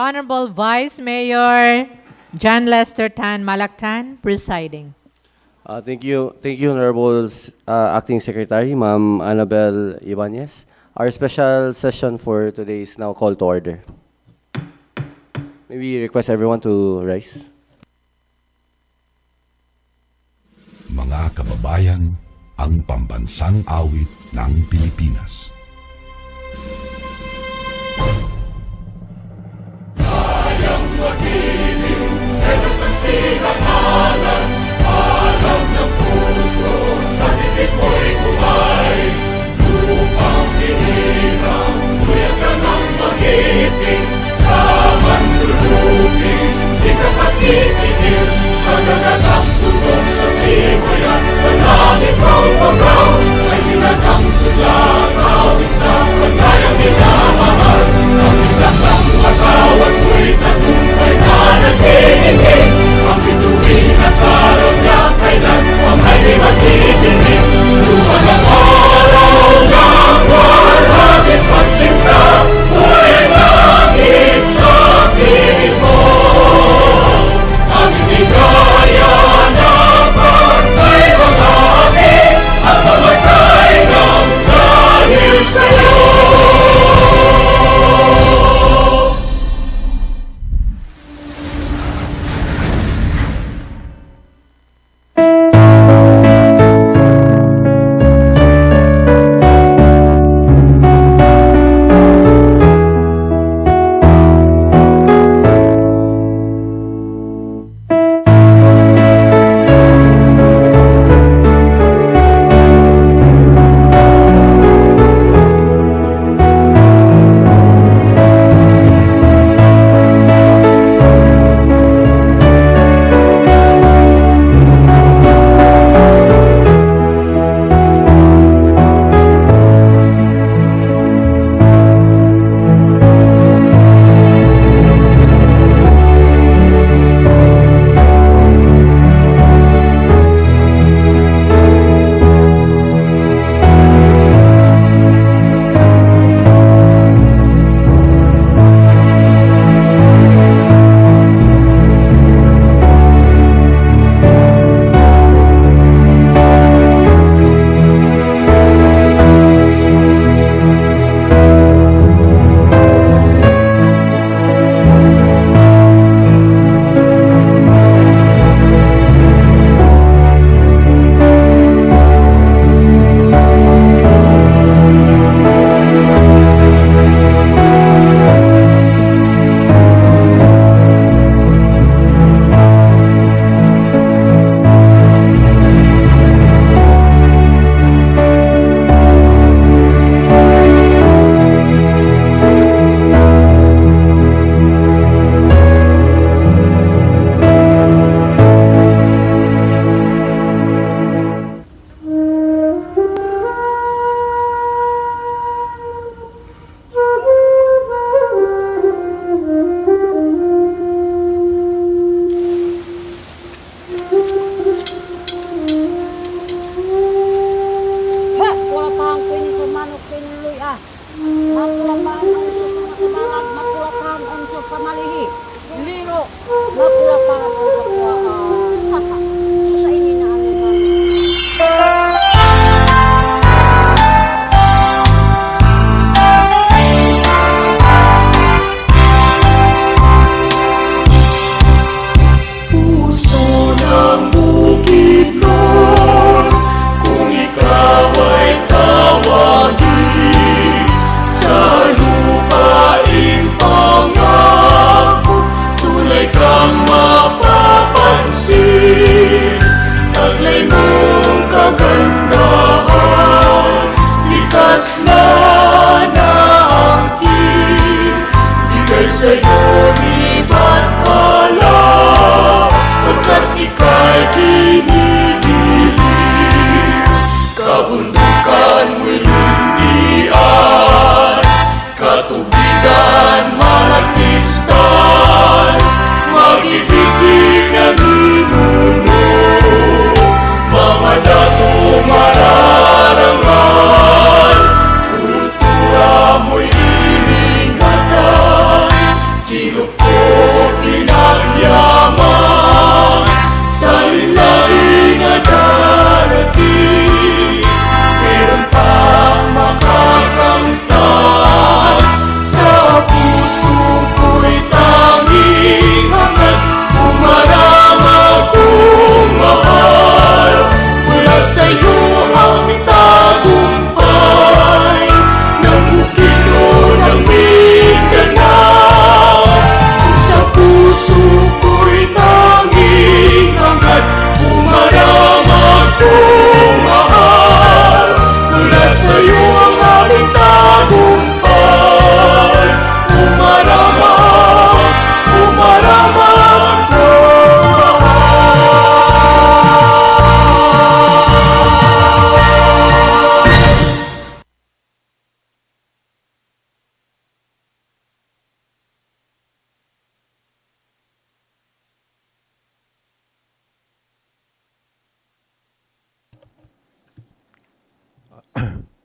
Honorable Vice Mayor John Lester Tan Malactan, presiding. Thank you, Honorable Acting Secretary, Ma'am Annabel Ibanez. Our special session for today is now called to order. May we request everyone to rise. Mga kababayan, ang pambansang awit ng Pilipinas. Kayang makiling, kelos ng sinakalan, alam ng puso, sa titik mo'y kumay. Lupang hinirang, kuya ka ng magiting, sa manlulupin, di ka pasisingil, sa gagatang tulong sa simayan, sa langit kang pagaw, ay hinagang tulakaw,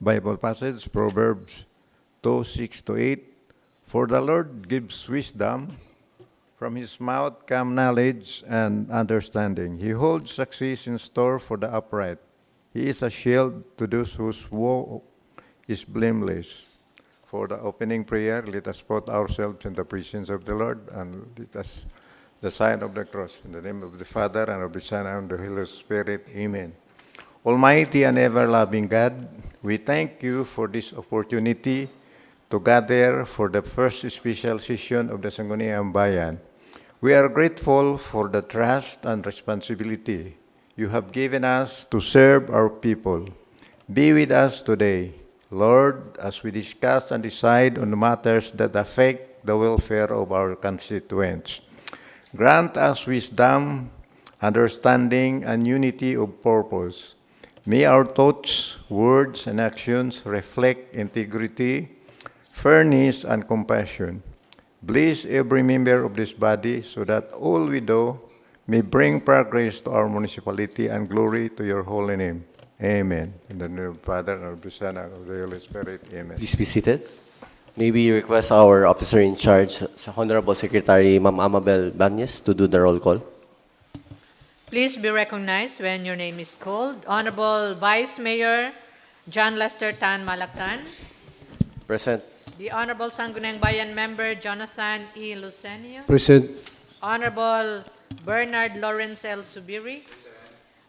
Bible passage, Proverbs 2:6-8. For the Lord gives wisdom, from his mouth come knowledge and understanding. He holds success in store for the upright. He is a shield to those whose walk is blameless. For the opening prayer, let us put ourselves in the presence of the Lord and let us the sign of the cross. In the name of the Father, and of the Son, and of the Holy Spirit. Amen. Almighty and ever-loving God, we thank you for this opportunity to gather for the first special session of the Sangguniang Bayan. We are grateful for the trust and responsibility you have given us to serve our people. Be with us today, Lord, as we discuss and decide on matters that affect the welfare of our constituents. Grant us wisdom, understanding, and unity of purpose. May our thoughts, words, and actions reflect integrity, fairness, and compassion. Bless every member of this body so that all we do may bring progress to our municipality and glory to your holy name. Amen. In the name of the Father, and of the Son, and of the Holy Spirit. Amen. Please be seated. May we request our officer in charge, Honorable Secretary Ma'am Amabel Banyes, to do the roll call. Please be recognized when your name is called. Honorable Vice Mayor John Lester Tan Malactan. Present. The Honorable Sangguniang Bayan Member Jonathan E. Lucenio. Present. Honorable Bernard Lawrence L. Subiri.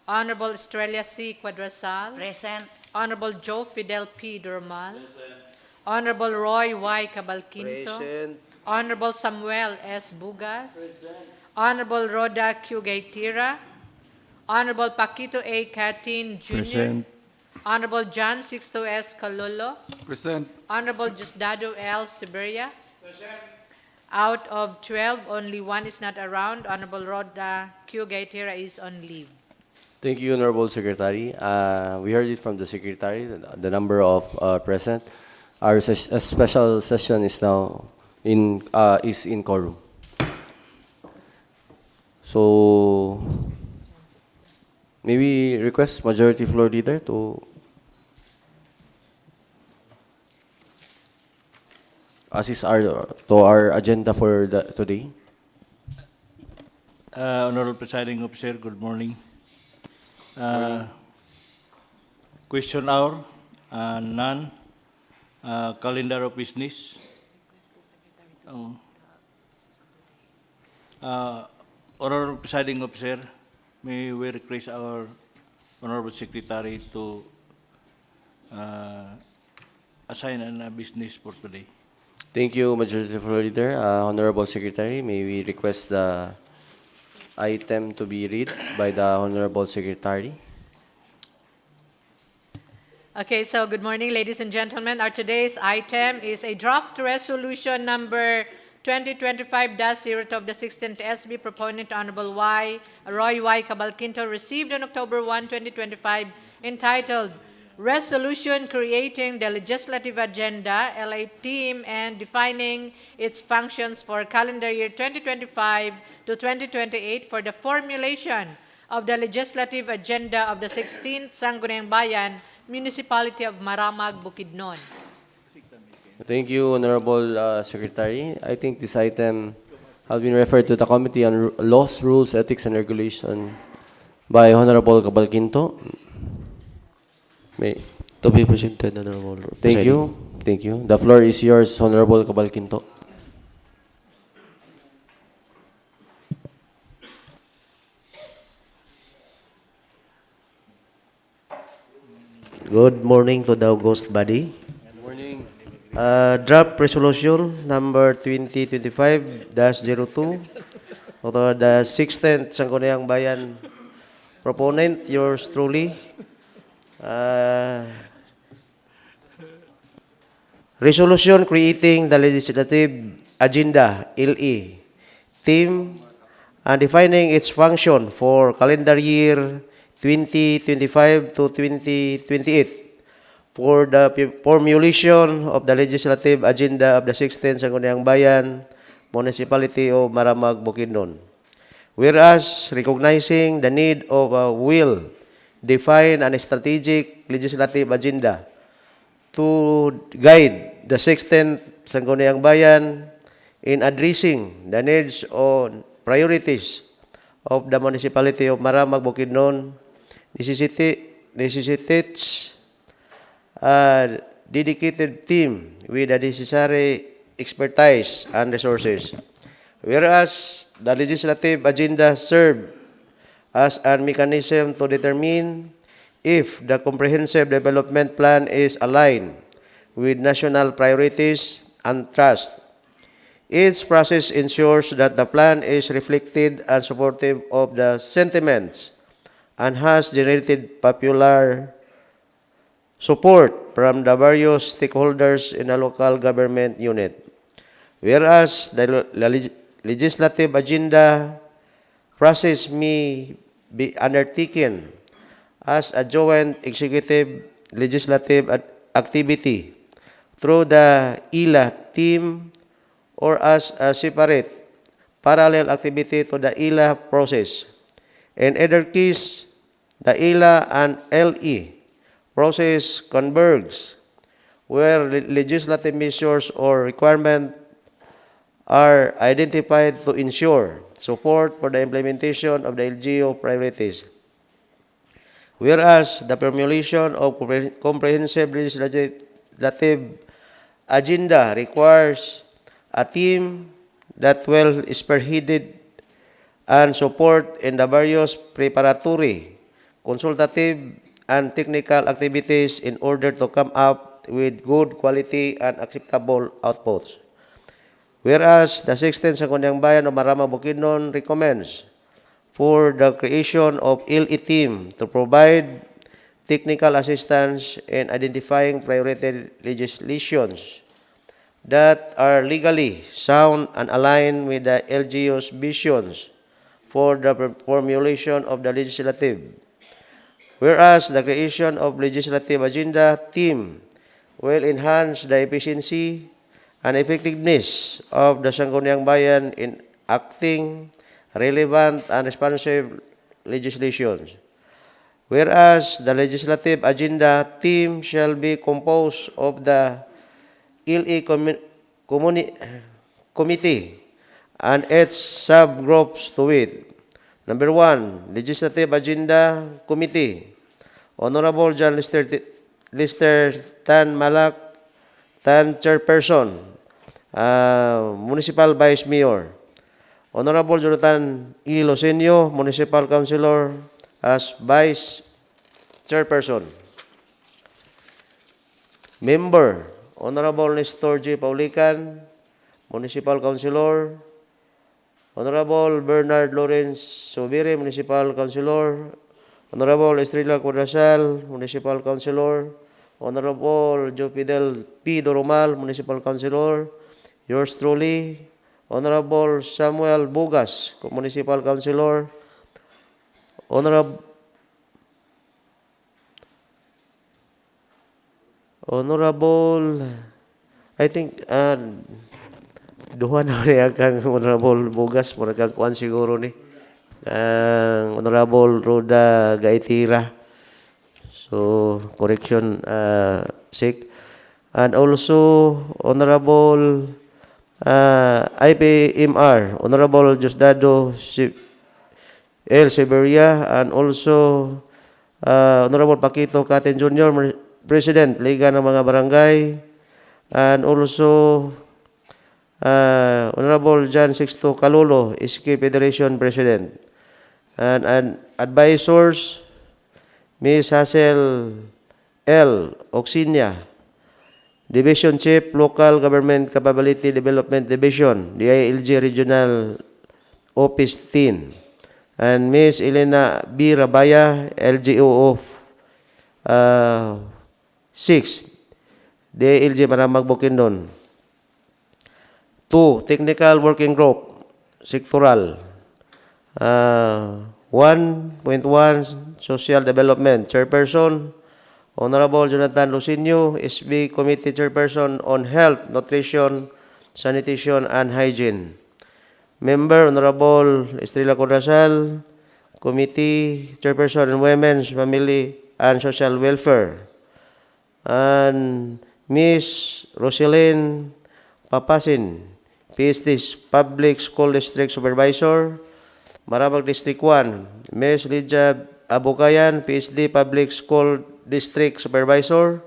Honorable Estrella C. Quadrasal. Present. Honorable Joe Fidel P. Durmal. Honorable Roy Y. Cabalquinto. Honorable Samuel S. Bugas. Honorable Rhoda Q. Gaytira. Honorable Paquito A. Catin Jr. Present. Honorable John Sixto S. Calolo. Present. Honorable Justdado L. Siberia. Out of 12, only one is not around. Honorable Rhoda Q. Gaytira is on leave. Thank you, Honorable Secretary. We heard it from the Secretary, the number of present. Our special session is now in quorum. So, maybe request Majority Floor Leader to assist our agenda for today. Honorable Presiding Officer, good morning. Question hour, none. Calendar of business. Honorable Presiding Officer, may we request our Honorable Secretary to assign a business for today. Thank you, Majority Floor Leader. Honorable Secretary, may we request the item to be read by the Honorable Secretary. Okay, so good morning, ladies and gentlemen. Our today's item is a draft resolution number 2025-0 of the 16th SB, proponent Honorable Roy Y. Cabalquinto, received on October 1, 2025, entitled Resolution Creating the Legislative Agenda, LA Team, and Defining its Functions for Calendar Year 2025 to 2028 for the formulation of the Legislative Agenda of the 16th Sangguniang Bayan, Municipality of Maramag, Bukidnon. Thank you, Honorable Secretary. I think this item has been referred to the Committee on Laws, Rules, Ethics, and Regulation by Honorable Cabalquinto. May. To be presented, Honorable Thank you. Thank you. The floor is yours, Honorable Cabalquinto. Good morning to the August body. Good morning. Draft resolution number 2025-02 of the 16th Sangguniang Bayan, proponent yours truly. Resolution creating the legislative agenda, LE, team, and defining its function for calendar year 2025 to 2028 for the formulation of the legislative agenda of the 16th Sangguniang Bayan, Municipality of Maramag, Bukidnon. Whereas recognizing the need of a well-defined and strategic legislative agenda to guide the 16th Sangguniang Bayan in addressing the needs and priorities of the Municipality of Maramag, Bukidnon, necessitates a dedicated team with the necessary expertise and resources. Whereas the legislative agenda serves as a mechanism to determine if the comprehensive development plan is aligned with national priorities and trust. Its process ensures that the plan is reflected and supportive of the sentiments and has generated popular support from the various stakeholders in the local government unit. Whereas the legislative agenda process may be undertaken as a joint executive legislative activity through the 𝐒𝐿A team or as a separate parallel activity to the 𝐒𝐿A process. In either case, the 𝐒𝐿A and LE process converges where legislative measures or requirements are identified to ensure support for the implementation of the LGU priorities. Whereas the formulation of comprehensive legislative agenda requires a team that will spearheaded and support in the various preparatory, consultative, and technical activities in order to come up with good quality and acceptable outputs. Whereas the 16th Sangguniang Bayan of Maramag, Bukidnon recommends for the creation of 𝐒𝐿E team to provide technical assistance in identifying priority legislations that are legally sound and aligned with the LGU's visions for the formulation of the legislative. Whereas the creation of legislative agenda team will enhance the efficiency and effectiveness of the Sangguniang Bayan in acting relevant and responsive legislations. Whereas the legislative agenda team shall be composed of the 𝐒𝐿E committee and its subgroups to it. Number 1, Legislative Agenda Committee. Honorable John Lister Tan Malak, Tan Chairperson, Municipal Vice Mayor. Honorable Jonathan E. Losenio, Municipal Councilor, as Vice Chairperson. Member, Honorable Nestor J. Paulican, Municipal Councilor. Honorable Bernard Lawrence Sobire, Municipal Councilor. Honorable Estrella Cuadasal, Municipal Councilor. Honorable Joe Fidel P. Doromal, Municipal Councilor. Yours truly, Honorable Samuel Bugas, Municipal Councilor. Honorable, I think, duha na rin kang Honorable Bugas, mura kang kuan siguro ni. Honorable Roda Gaitira. So, correction, sick. And also, Honorable IPMR, Honorable Diosdado L. Severia, and also Honorable Paquito Caten Jr., President, Liga ng mga Barangay, and also Honorable John Sixto Calolo, SK Federation President, and advisors, Ms. Hazel L. Oxinia, Division Chief, Local Government Capability Development Division, DILG Regional Office 10, and Ms. Elena B. Rabaya, LGO of 6, DILG Maramag, Bukidnon. 2, Technical Working Group, Sectoral. 1.1, Social Development, Chairperson, Honorable Jonathan Lucinio, SB Committee Chairperson on Health, Nutrition, Sanitation, and Hygiene. Member, Honorable Estrella Cuadasal, Committee Chairperson on Women's, Family, and Social Welfare. And Miss Roselyn Papasin, PhD, Public School District Supervisor, Maramag District 1. Miss Lydia Abukayan, PhD, Public School District Supervisor,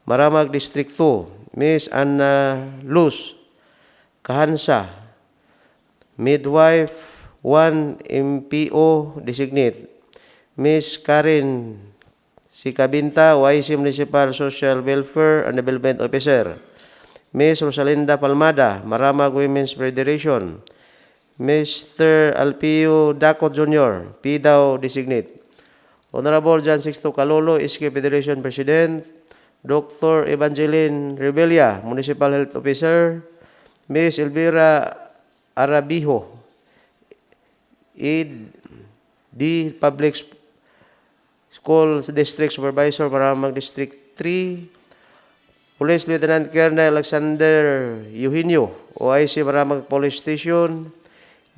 Maramag District 2. Miss Anna Luz Kahansa, Midwife 1, MPO Designate. Miss Karen Sikabinta, YC Municipal Social Welfare and Development Officer. Miss Rosalinda Palmada, Maramag Women's Federation. Mr. Alpio Dacot Jr., PDAO Designate. Honorable John Sixto Calolo, SK Federation President. Dr. Evangeline Rebella, Municipal Health Officer. Miss Elvira Arabijo, ED Public School District Supervisor, Maramag District 3. Police Lieutenant Colonel Alexander Eugenio, OIC Maramag Police Station.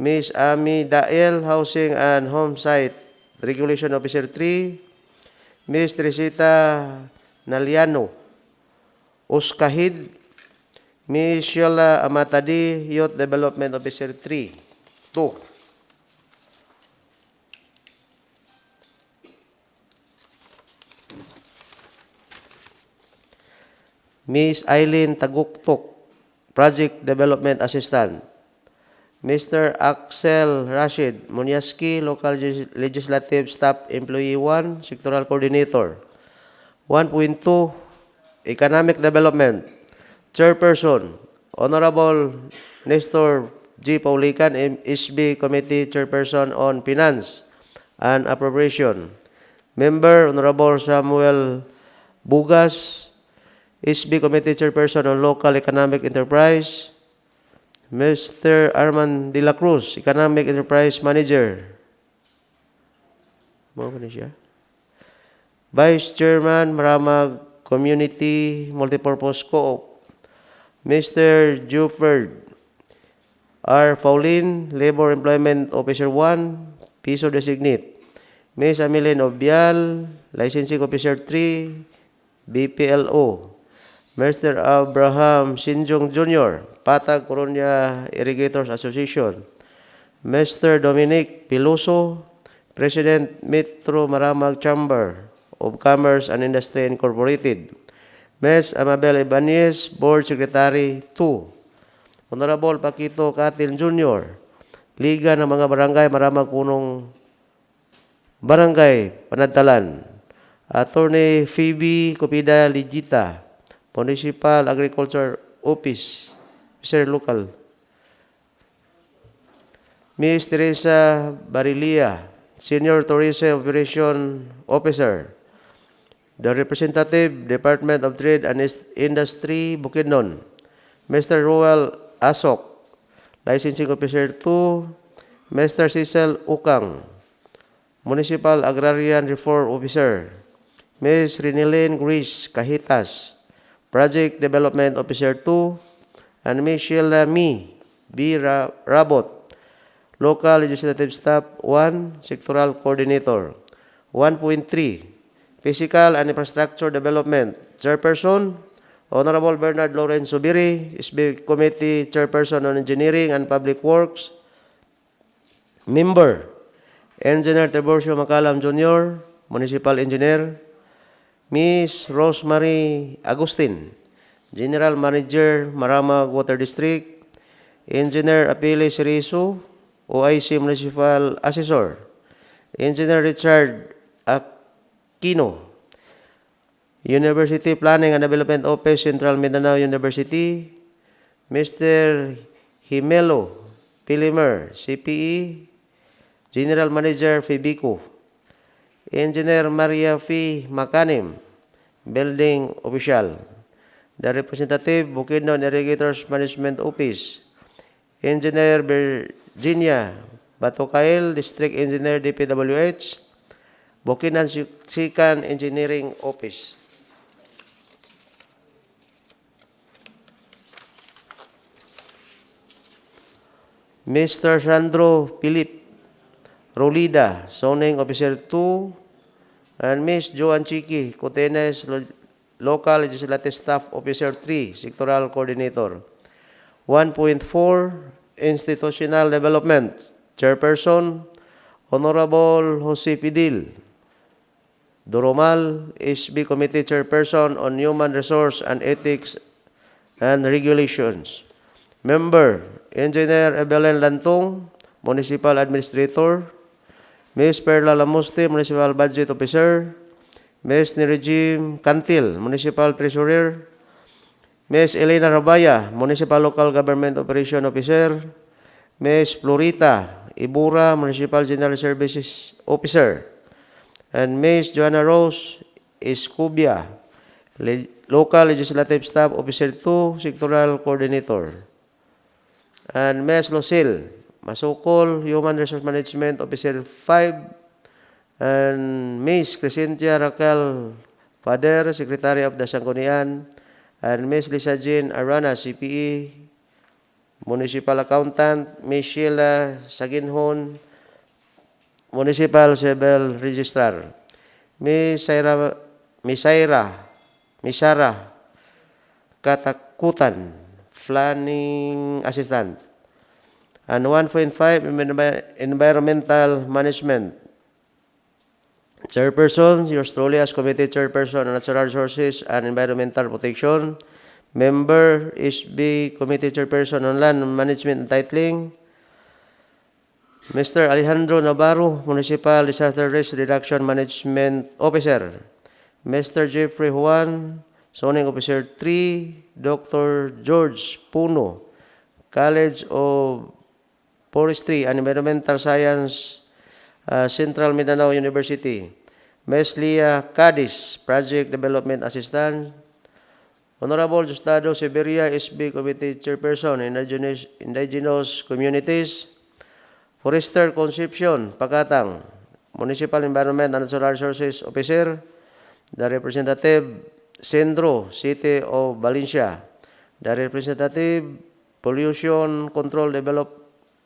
Miss Ami Dael, Housing and Home Site Regulation Officer 3. Miss Teresita Naliano, Uskahid. Miss Sheila Amatadi, Youth Development Officer 3. 2. Miss Eileen Taguktok, Project Development Assistant. Mr. Axel Rashid Munyaski, Local Legislative Staff Employee 1, Sectoral Coordinator. 1.2, Economic Development. Chairperson, Honorable Nestor G. Paulican, SB Committee Chairperson on Finance and Appropriation. Member, Honorable Samuel Bugas, SB Committee Chairperson on Local Economic Enterprise. Mr. Arman de la Cruz, Economic Enterprise Manager. Vice Chairman, Maramag Community Multipurpose Co-op. Mr. Juford R. Paulin, Labor Employment Officer 1, Piso Designate. Ms. Ameline Obial, Licensing Officer 3, BPLO. Mr. Abraham Sinjong Jr., Patag Coronia Irrigators Association. Mr. Dominic Piloso, President Metro Maramag Chamber of Commerce and Industry Incorporated. Ms. Amabel Ibanez, Board Secretary 2. Honorable Paquito Catil Jr., Liga ng mga Barangay Maramag Punong Barangay Panagtalan. Attorney Phoebe Copida Ligita, Municipal Agriculture Office, Mr. Local. Ms. Teresa Barilia, Senior Tourism Operation Officer. The Representative, Department of Trade and Industry, Bukidnon. Mr. Roel Asok, Licensing Officer 2. Mr. Cecil Ukang, Municipal Agrarian Reform Officer. Ms. Rinilene Grace Cahitas, Project Development Officer 2, and Ms. Sheila Mi B. Rabot, Local Legislative Staff 1, Sectoral Coordinator. 1.3, Physical and Infrastructure Development. Chairperson, Honorable Bernard Lawrence Subiri, SB Committee Chairperson on Engineering and Public Works. Member, Engineer Tiburcio Macalam Jr., Municipal Engineer. Ms. Rosemary Agustin, General Manager, Maramag Water District. Engineer Apile Seriso, OIC Municipal Assessor. Engineer Richard Aquino, University Planning and Development Office, Central Mindanao University. Mr. Himelo Pilimer, CPE, General Manager, Fibico. Engineer Maria F. Makanim, Building Official. The Representative, Bukidnon Irrigators Management Office. Engineer Virginia Batokail, District Engineer, DPWH. Bukidnon Sikan Engineering Office. Mr. Sandro Philip Rolida, Zoning Officer 2. And Ms. Joan Chiki Cotenes, Local Legislative Staff Officer 3, Sectoral Coordinator. 1.4, Institutional Development, Chairperson, Honorable Jose Pidil Duromal, SB Committee Chairperson on Human Resource and Ethics and Regulations. Member, Engineer Evelyn Lantong, Municipal Administrator. Ms. Perla Lamuste, Municipal Budget Officer. Ms. Niregime Cantil, Municipal Treasurer. Ms. Elena Rabaya, Municipal Local Government Operation Officer. Ms. Florita Ibura, Municipal General Services Officer. And Ms. Joanna Rose Escubia, Local Legislative Staff Officer 2, Sectoral Coordinator. And Ms. Lucille Masukol, Human Resource Management Officer 5. And Ms. Crescentia Raquel Pader, Secretary of the Sangguniang. And Ms. Lisa Jean Arana, CPE, Municipal Accountant. Ms. Sheila Saginhon, Municipal Civil Registrar. Ms. Sarah Katakutan, Planning Assistant. And 1.5, Environmental Management. Chairperson, yours truly as Committee Chairperson on Natural Resources and Environmental Protection. Member, SB Committee Chairperson on Land Management and Titling. Mr. Alejandro Navarro, Municipal Disaster Risk Reduction Management Officer. Mr. Jeffrey Juan, Zoning Officer 3. Dr. George Puno, College of Forestry and Environmental Science, Central Mindanao University. Ms. Leah Cadiz, Project Development Assistant. Honorable Justado Severia, SB Committee Chairperson, Indigenous Communities. Forester Concepcion Pakatang, Municipal Environment and Natural Resources Officer. The Representative Centro, City of Valencia. The Representative Pollution Control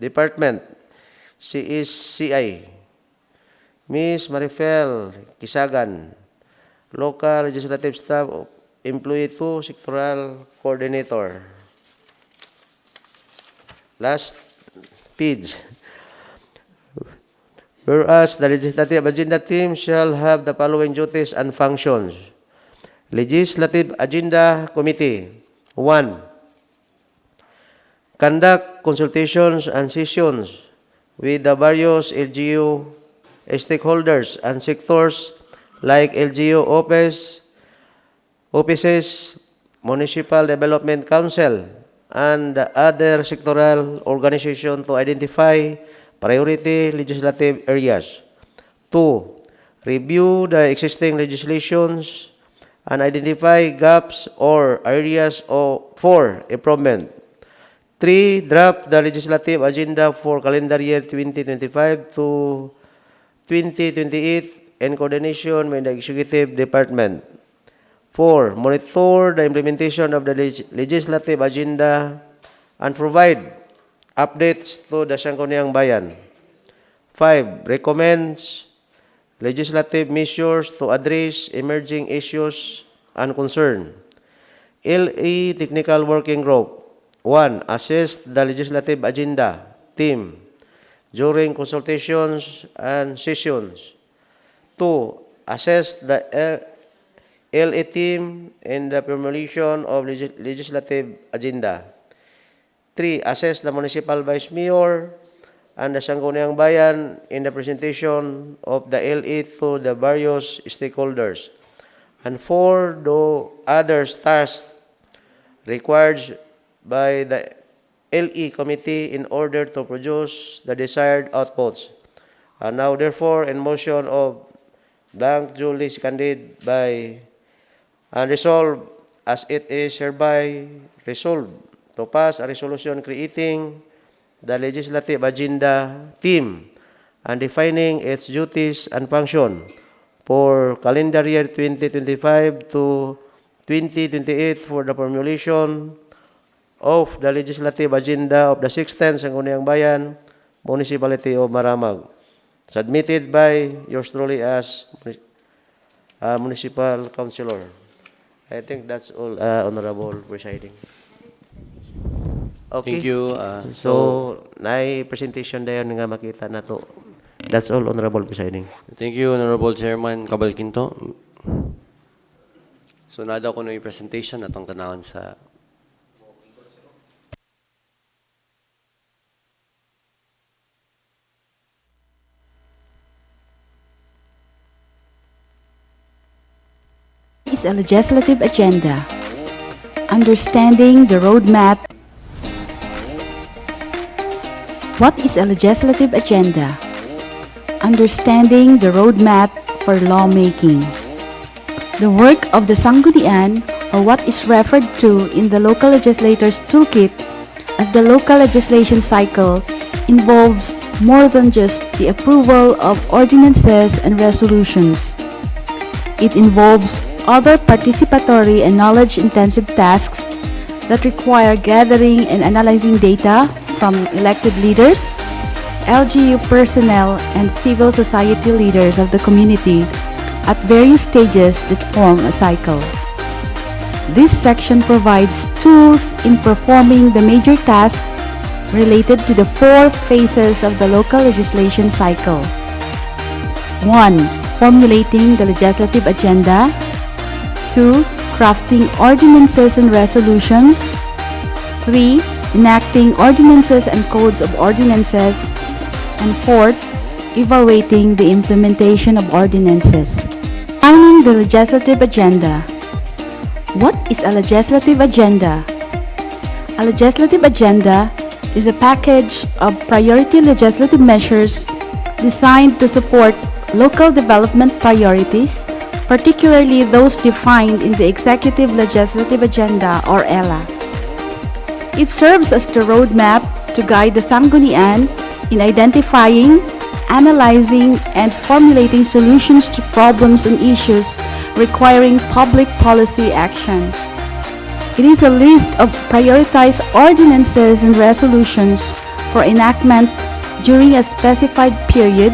Department, CSCI. Ms. Marifel Kisagan, Local Legislative Staff Employee 2, Sectoral Coordinator. Last page. Whereas the Legislative Agenda Team shall have the following duties and functions. Legislative Agenda Committee. 1. Conduct consultations and sessions with the various LGU stakeholders and sectors like LGU offices, Municipal Development Council, and the other sectoral organizations to identify priority legislative areas. 2. Review the existing legislations and identify gaps or areas for improvement. 3. Draft the legislative agenda for calendar year 2025 to 2028 in coordination with the Executive Department. 4. Monitor the implementation of the legislative agenda and provide updates to the Sangguniang Bayan. 5. Recommends legislative measures to address emerging issues and concern. LE Technical Working Group. 1. Assess the legislative agenda team during consultations and sessions. 2. Assess the LE team in the formulation of legislative agenda. 3. Assess the municipal vice mayor and the Sangguniang Bayan in the presentation of the LE to the various stakeholders. And 4. Do other tasks required by the LE committee in order to produce the desired outputs. And now, therefore, in motion of blank duly seconded by and resolved as it is hereby resolved to pass a resolution creating the legislative agenda team and defining its duties and function for calendar year 2025 to 2028 for the formulation of the legislative agenda of the 16th Sangguniang Bayan, Municipality of Maramag. Submitted by yours truly as Municipal Councilor. I think that's all, Honorable Presiding. Okay. Thank you. So, na presentation dayon nga makita na to. That's all, Honorable Presiding. Thank you, Honorable Chairman Cabalquinto. So, nada ko na yung presentation atong tanawon sa Is a legislative agenda. Understanding the roadmap. What is a legislative agenda? Understanding the roadmap for lawmaking. The work of the Sangguniang, or what is referred to in the local legislators' toolkit as the local legislation cycle, involves more than just the approval of ordinances and resolutions. It involves other participatory and knowledge-intensive tasks that require gathering and analyzing data from elected leaders, LGU personnel, and civil society leaders of the community at various stages that form a cycle. This section provides tools in performing the major tasks related to the 4 phases of the local legislation cycle. 1. Formulating the legislative agenda. 2. Crafting ordinances and resolutions. 3. Enacting ordinances and codes of ordinances. And 4th, evaluating the implementation of ordinances. Defining the legislative agenda. What is a legislative agenda? A legislative agenda is a package of priority legislative measures designed to support local development priorities, particularly those defined in the Executive Legislative Agenda, or ELA. It serves as the roadmap to guide the Sangguniang in identifying, analyzing, and formulating solutions to problems and issues requiring public policy action. It is a list of prioritized ordinances and resolutions for enactment during a specified period,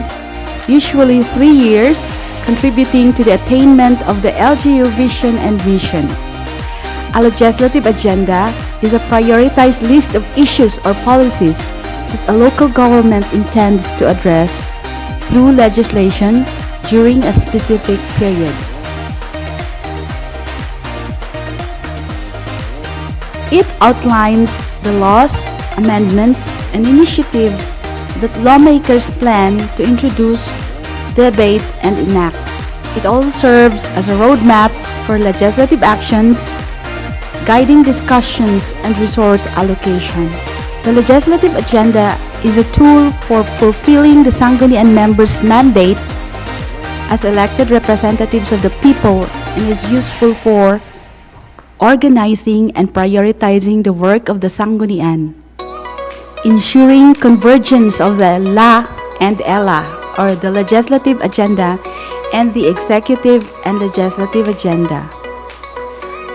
usually 3 years, contributing to the attainment of the LGU vision and mission. A legislative agenda is a prioritized list of issues or policies that a local government intends to address through legislation during a specific period. It outlines the laws, amendments, and initiatives that lawmakers plan to introduce, debate, and enact. It also serves as a roadmap for legislative actions, guiding discussions and resource allocation. The legislative agenda is a tool for fulfilling the Sangguniang members' mandate as elected representatives of the people and is useful for organizing and prioritizing the work of the Sangguniang, ensuring convergence of the LA and ELA, or the legislative agenda, and the executive and legislative agenda,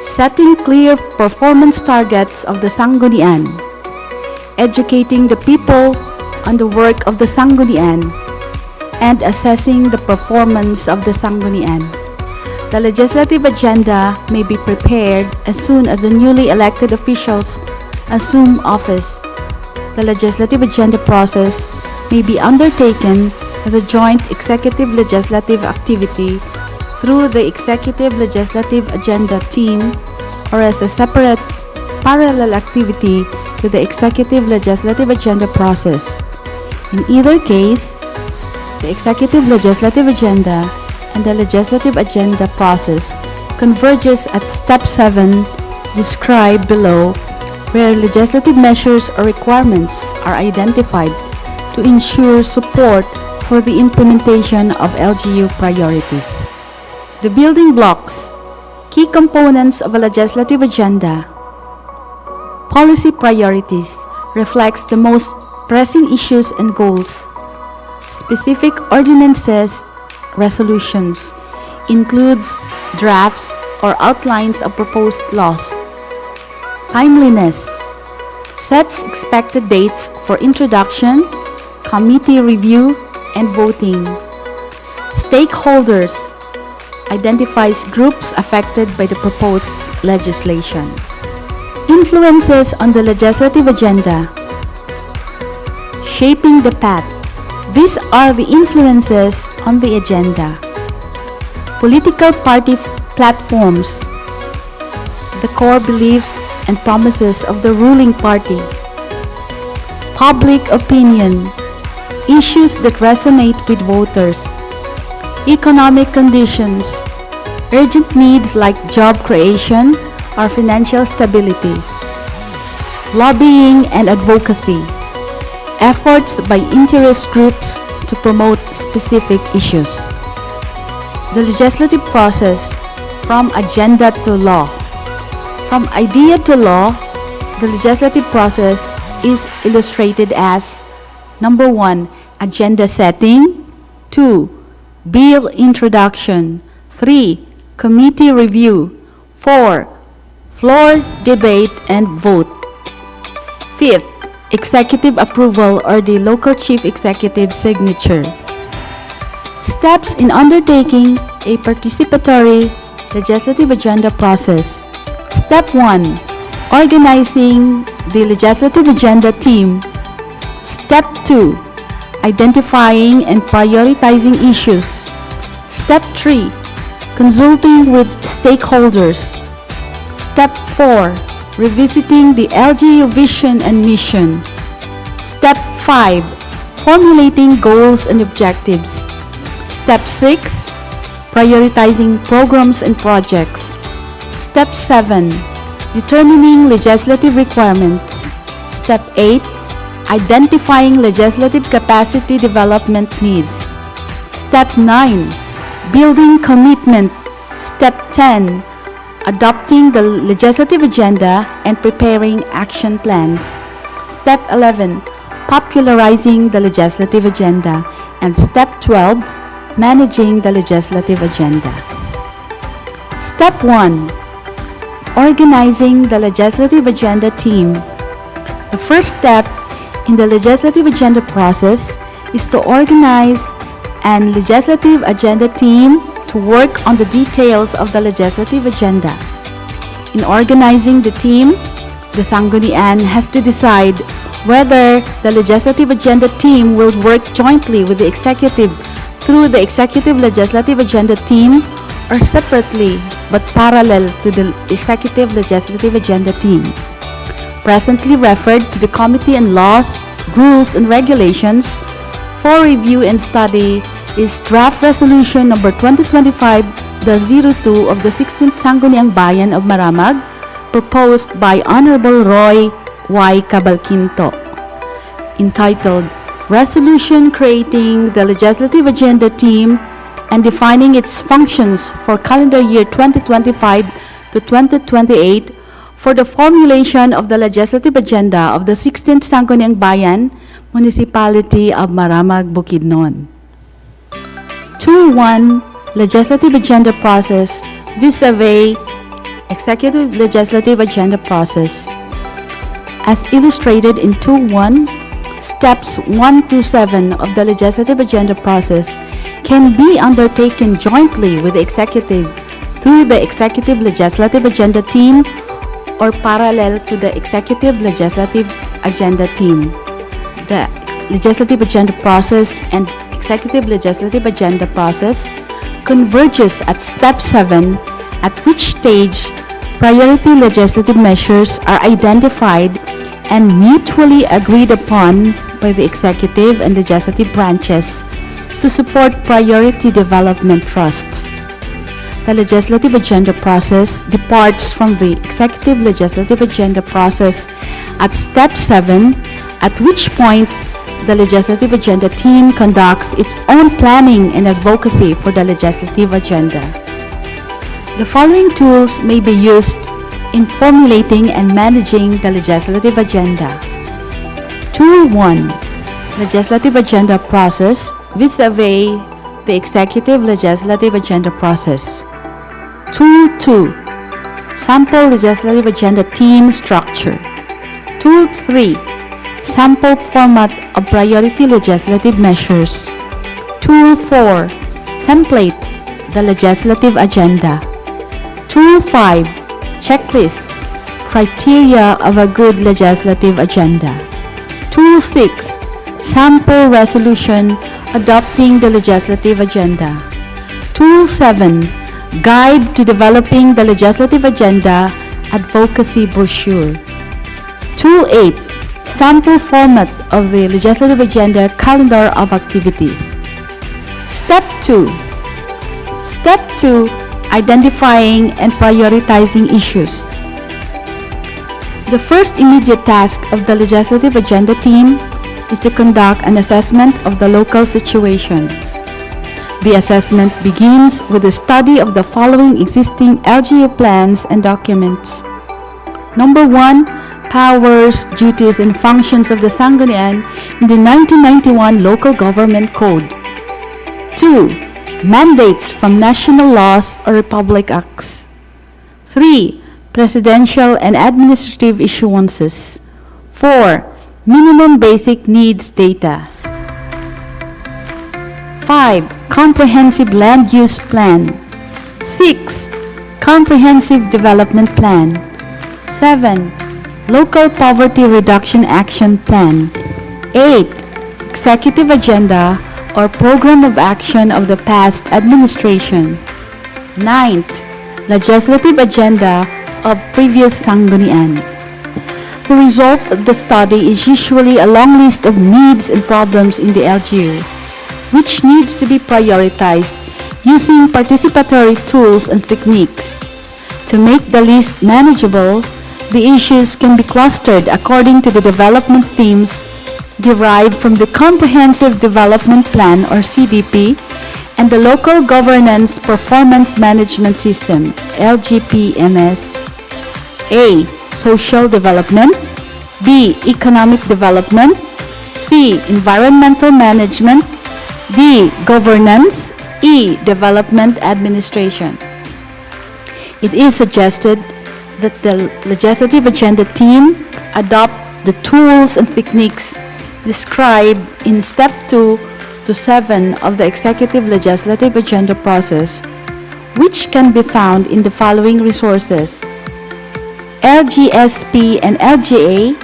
setting clear performance targets of the Sangguniang, educating the people on the work of the Sangguniang, and assessing the performance of the Sangguniang. The legislative agenda may be prepared as soon as the newly elected officials assume office. The legislative agenda process may be undertaken as a joint executive legislative activity through the executive legislative agenda team or as a separate parallel activity to the executive legislative agenda process. In either case, the executive legislative agenda and the legislative agenda process converges at step 7 described below, where legislative measures or requirements are identified to ensure support for the implementation of LGU priorities. The building blocks, key components of a legislative agenda. Policy priorities reflects the most pressing issues and goals. Specific ordinances, resolutions, includes drafts or outlines of proposed laws. Timeliness sets expected dates for introduction, committee review, and voting. Stakeholders identifies groups affected by the proposed legislation. Influences on the legislative agenda. Shaping the path. These are the influences on the agenda. Political party platforms. The core beliefs and promises of the ruling party. Public opinion. Issues that resonate with voters. Economic conditions. Urgent needs like job creation or financial stability. Lobbying and advocacy. Efforts by interest groups to promote specific issues. The legislative process from agenda to law. From idea to law, the legislative process is illustrated as: number 1, agenda setting; 2, bill introduction; 3, committee review; 4, floor debate and vote; 5th, executive approval or the local chief executive signature. Steps in undertaking a participatory legislative agenda process. Step 1, organizing the legislative agenda team. Step 2, identifying and prioritizing issues. Step 3, consulting with stakeholders. Step 4, revisiting the LGU vision and mission. Step 5, formulating goals and objectives. Step 6, prioritizing programs and projects. Step 7, determining legislative requirements. Step 8, identifying legislative capacity development needs. Step 9, building commitment. Step 10, adopting the legislative agenda and preparing action plans. Step 11, popularizing the legislative agenda. And Step 12, managing the legislative agenda. Step 1, organizing the legislative agenda team. The first step in the legislative agenda process is to organize an legislative agenda team to work on the details of the legislative agenda. In organizing the team, the Sangguniang has to decide whether the legislative agenda team will work jointly with the executive through the executive legislative agenda team or separately but parallel to the executive legislative agenda team. Presently referred to the Committee on Laws, Rules and Regulations for review and study is Draft Resolution number 2025-02 of the 16th Sangguniang Bayan of Maramag, proposed by Honorable Roy Y. Cabalquinto, entitled Resolution Creating the Legislative Agenda Team and Defining its Functions for Calendar Year 2025 to 2028 for the formulation of the legislative agenda of the 16th Sangguniang Bayan, Municipality of Maramag, Bukidnon. 2.1 Legislative Agenda Process vis-a-vis Executive Legislative Agenda Process. As illustrated in 2.1, Steps 1 to 7 of the legislative agenda process can be undertaken jointly with the executive through the executive legislative agenda team or parallel to the executive legislative agenda team. The legislative agenda process and executive legislative agenda process converges at step 7, at which stage priority legislative measures are identified and mutually agreed upon by the executive and legislative branches to support priority development trusts. The legislative agenda process departs from the executive legislative agenda process at step 7, at which point the legislative agenda team conducts its own planning and advocacy for the legislative agenda. The following tools may be used in formulating and managing the legislative agenda. Tool 1. Legislative agenda process vis-a-vis the executive legislative agenda process. Tool 2. Sample legislative agenda team structure. Tool 3. Sample format of priority legislative measures. Tool 4. Template the legislative agenda. Tool 5, checklist, criteria of a good legislative agenda. Tool 6, sample resolution adopting the legislative agenda. Tool 7, guide to developing the legislative agenda advocacy brochure. Tool 8, sample format of the legislative agenda calendar of activities. Step 2. Step 2, identifying and prioritizing issues. The first immediate task of the legislative agenda team is to conduct an assessment of the local situation. The assessment begins with a study of the following existing LGU plans and documents. Number 1, powers, duties, and functions of the Sangguniang in the 1991 Local Government Code. 2, mandates from national laws or republic acts. 3, presidential and administrative issuances. 4, minimum basic needs data. 5, comprehensive land use plan. 6, comprehensive development plan. 7, local poverty reduction action plan. 8, executive agenda or program of action of the past administration. 9th, legislative agenda of previous Sangguniang. The result of the study is usually a long list of needs and problems in the LGU, which needs to be prioritized using participatory tools and techniques. To make the list manageable, the issues can be clustered according to the development themes derived from the Comprehensive Development Plan or CDP and the Local Governance Performance Management System LGPMS. A, social development. B, economic development. C, environmental management. D, governance. E, development administration. It is suggested that the legislative agenda team adopt the tools and techniques described in Step 2 to 7 of the Executive Legislative Agenda process, which can be found in the following resources: LGSP and LGA,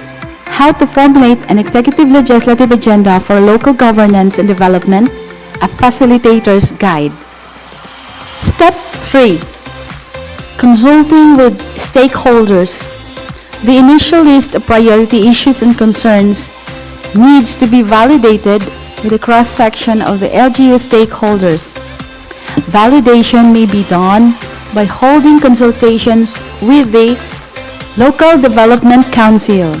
How to Formulate an Executive Legislative Agenda for Local Governance and Development, a Facilitator's Guide. Step 3. Consulting with stakeholders. The initial list of priority issues and concerns needs to be validated with a cross-section of the LGU stakeholders. Validation may be done by holding consultations with the Local Development Council,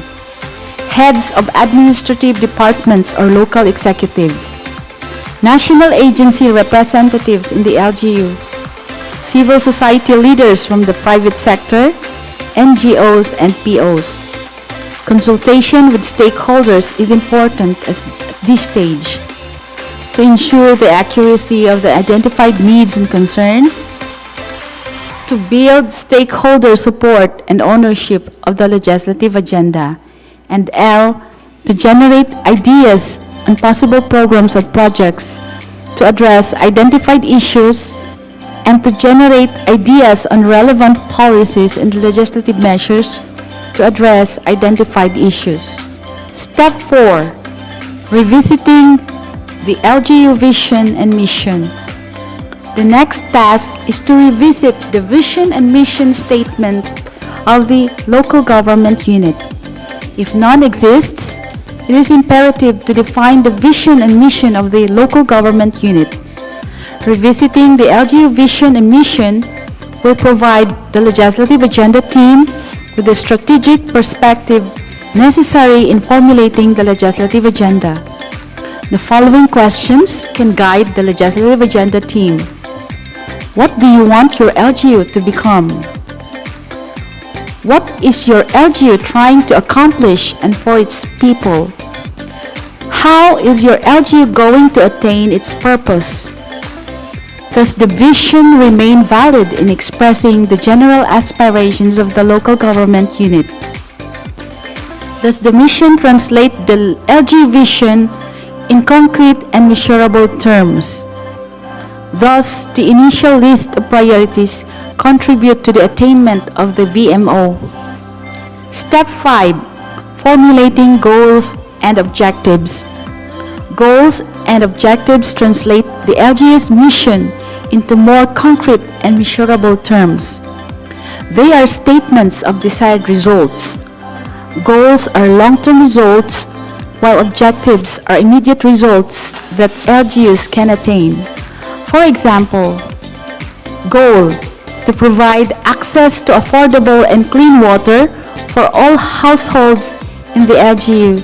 heads of administrative departments or local executives, national agency representatives in the LGU, civil society leaders from the private sector, NGOs and POs. Consultation with stakeholders is important at this stage to ensure the accuracy of the identified needs and concerns, to build stakeholder support and ownership of the legislative agenda, and L, to generate ideas and possible programs or projects to address identified issues and to generate ideas on relevant policies and legislative measures to address identified issues. Step 4. Revisiting the LGU vision and mission. The next task is to revisit the vision and mission statement of the local government unit. If none exists, it is imperative to define the vision and mission of the local government unit. Revisiting the LGU vision and mission will provide the legislative agenda team with the strategic perspective necessary in formulating the legislative agenda. The following questions can guide the legislative agenda team. What do you want your LGU to become? What is your LGU trying to accomplish and for its people? How is your LGU going to attain its purpose? Does the vision remain valid in expressing the general aspirations of the local government unit? Does the mission translate the LG vision in concrete and measurable terms? Thus, the initial list of priorities contribute to the attainment of the VMO. Step 5. Formulating goals and objectives. Goals and objectives translate the LGU's mission into more concrete and measurable terms. They are statements of desired results. Goals are long-term results, while objectives are immediate results that LGUs can attain. For example, goal: to provide access to affordable and clean water for all households in the LGU.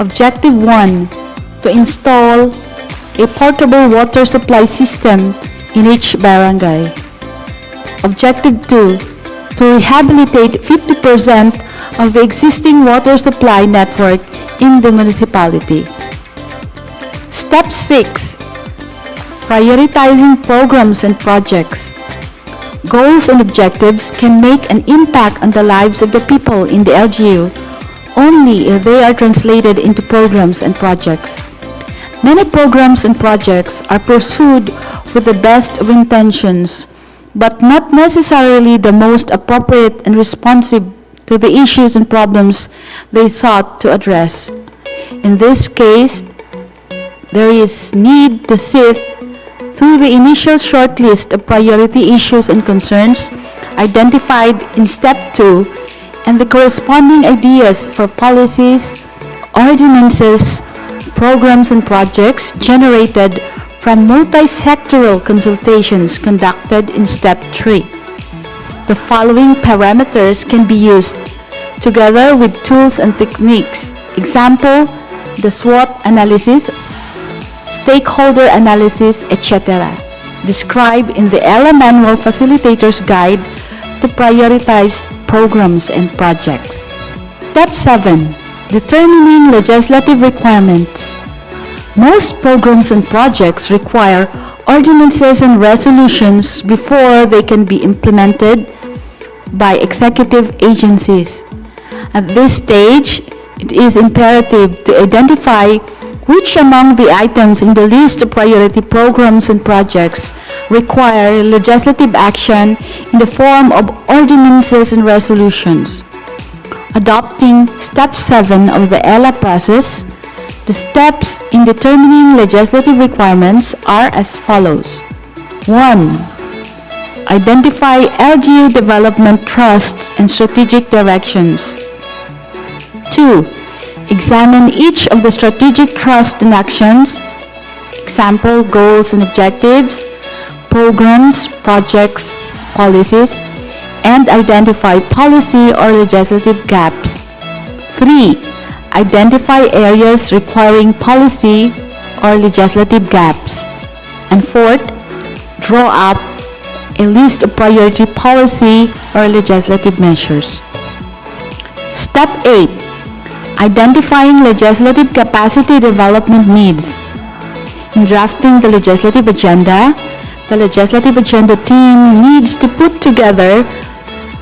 Objective 1: to install a portable water supply system in each barangay. Objective 2: to rehabilitate 50% of the existing water supply network in the municipality. Step 6. Prioritizing programs and projects. Goals and objectives can make an impact on the lives of the people in the LGU only if they are translated into programs and projects. Many programs and projects are pursued with the best of intentions, but not necessarily the most appropriate and responsive to the issues and problems they sought to address. In this case, there is need to sift through the initial short list of priority issues and concerns identified in Step 2 and the corresponding ideas for policies, ordinances, programs, and projects generated from multi-sectoral consultations conducted in Step 3. The following parameters can be used together with tools and techniques. Example, the SWOT analysis, stakeholder analysis, etc. Described in the ELA Manual Facilitator's Guide to Prioritize Programs and Projects. Step 7. Determining legislative requirements. Most programs and projects require ordinances and resolutions before they can be implemented by executive agencies. At this stage, it is imperative to identify which among the items in the list of priority programs and projects require legislative action in the form of ordinances and resolutions. Adopting Step 7 of the ELA process, the steps in determining legislative requirements are as follows. 1. Identify LGU development trusts and strategic directions. 2. Examine each of the strategic trusts and actions, example, goals and objectives, programs, projects, policies, and identify policy or legislative gaps. 3. Identify areas requiring policy or legislative gaps. And 4th, draw up a list of priority policy or legislative measures. Step 8. Identifying legislative capacity development needs. In drafting the legislative agenda team needs to put together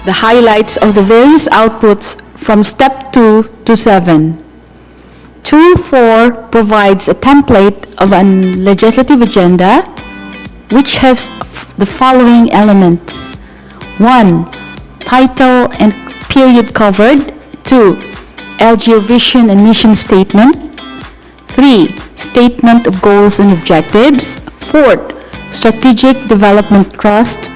the highlights of the various outputs from Step 2 to 7. Tool 4 provides a template of a legislative agenda which has the following elements. 1. Title and period covered. 2. LGU vision and mission statement. 3. Statement of goals and objectives. 4th. Strategic development trust.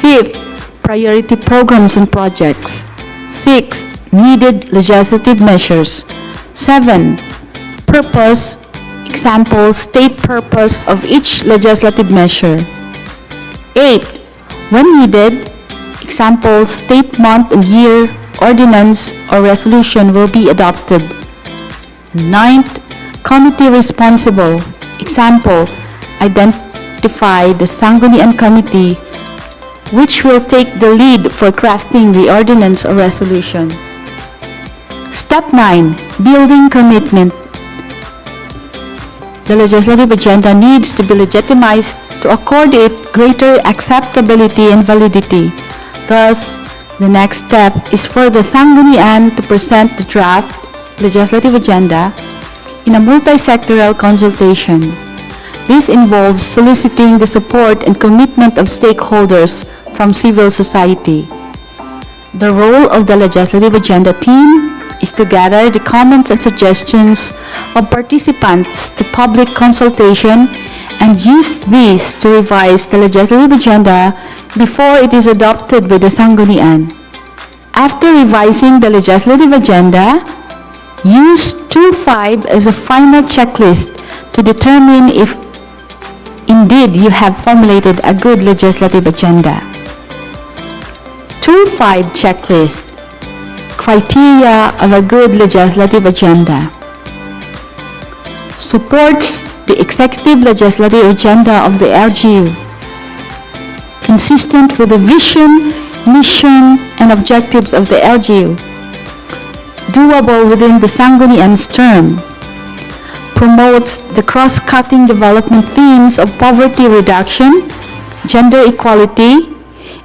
5th. Priority programs and projects. 6. Needed legislative measures. 7. Purpose. Example, state purpose of each legislative measure. 8. When needed, example, state month and year, ordinance or resolution will be adopted. 9th, committee responsible. Example, identify the Sangguniang committee which will take the lead for crafting the ordinance or resolution. Step 9. Building commitment. The legislative agenda needs to be legitimized to accord it greater acceptability and validity. Thus, the next step is for the Sangguniang to present the draft legislative agenda in a multi-sectoral consultation. This involves soliciting the support and commitment of stakeholders from civil society. The role of the legislative agenda team is to gather the comments and suggestions of participants to public consultation and use these to revise the legislative agenda before it is adopted by the Sangguniang. After revising the legislative agenda, use 2.5 as a final checklist to determine if indeed you have formulated a good legislative agenda. 2.5 checklist. Criteria of a good legislative agenda. Supports the executive legislative agenda of the LGU. Consistent with the vision, mission, and objectives of the LGU. Doable within the Sangguniang's term. Promotes the cross-cutting development themes of poverty reduction, gender equality,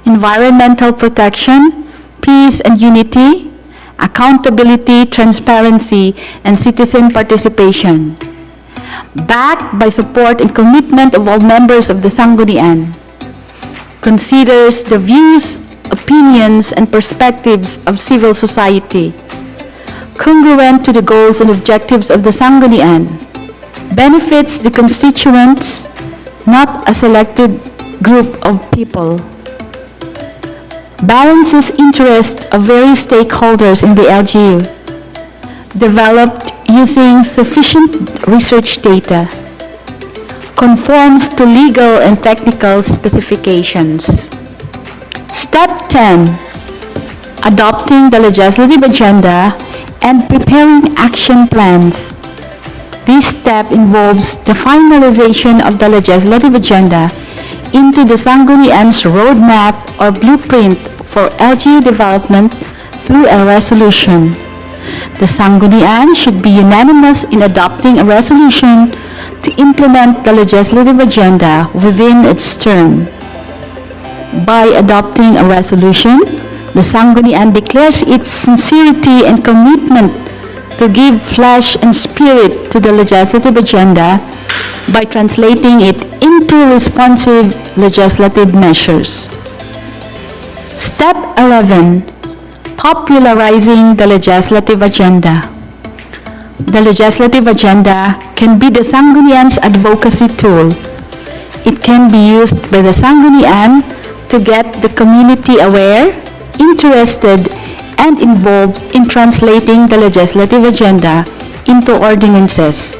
environmental protection, peace and unity, accountability, transparency, and citizen participation. Backed by support and commitment of all members of the Sangguniang. Considers the views, opinions, and perspectives of civil society. Congruent to the goals and objectives of the Sangguniang. Benefits the constituents, not a selected group of people. Balances interests of various stakeholders in the LGU. Developed using sufficient research data. Conforms to legal and technical specifications. Step 10. Adopting the legislative agenda and preparing action plans. This step involves the finalization of the legislative agenda into the Sangguniang's roadmap or blueprint for LGU development through a resolution. The Sangguniang should be unanimous in adopting a resolution to implement the legislative agenda within its term. By adopting a resolution, the Sangguniang declares its sincerity and commitment to give flesh and spirit to the legislative agenda by translating it into responsive legislative measures. Step 11. Popularizing the legislative agenda. The legislative agenda can be the Sangguniang's advocacy tool. It can be used by the Sangguniang to get the community aware, interested, and involved in translating the legislative agenda into ordinances.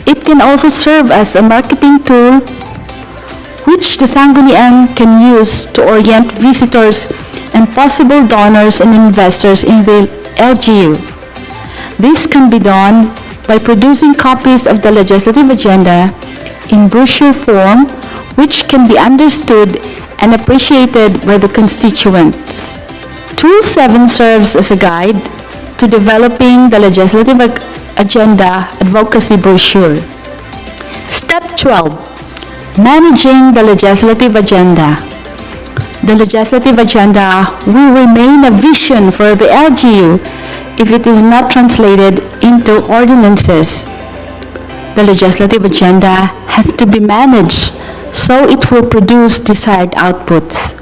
It can also serve as a marketing tool which the Sangguniang can use to orient visitors and possible donors and investors in the LGU. This can be done by producing copies of the legislative agenda in brochure form, which can be understood and appreciated by the constituents. Tool 7 serves as a guide to developing the legislative agenda advocacy brochure. Step 12. Managing the legislative agenda. The legislative agenda will remain a vision for the LGU if it is not translated into ordinances. The legislative agenda has to be managed so it will produce desired outputs.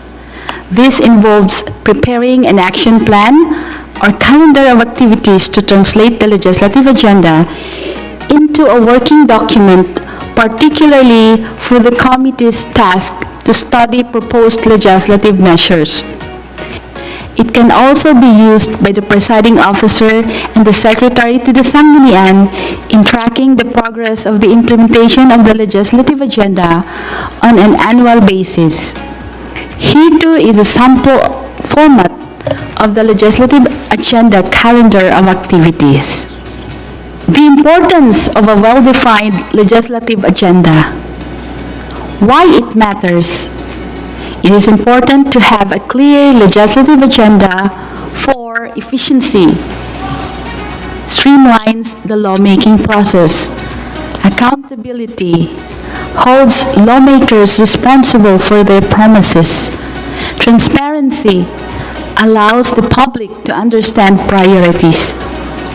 This involves preparing an action plan or calendar of activities to translate the legislative agenda into a working document, particularly for the committee's task to study proposed legislative measures. It can also be used by the presiding officer and the secretary to the Sangguniang in tracking the progress of the implementation of the legislative agenda on an annual basis. Here too is a sample format of the legislative agenda calendar of activities. The importance of a well-defined legislative agenda. Why it matters. It is important to have a clear legislative agenda for efficiency, streamlines the lawmaking process, accountability, holds lawmakers responsible for their promises, transparency, allows the public to understand priorities,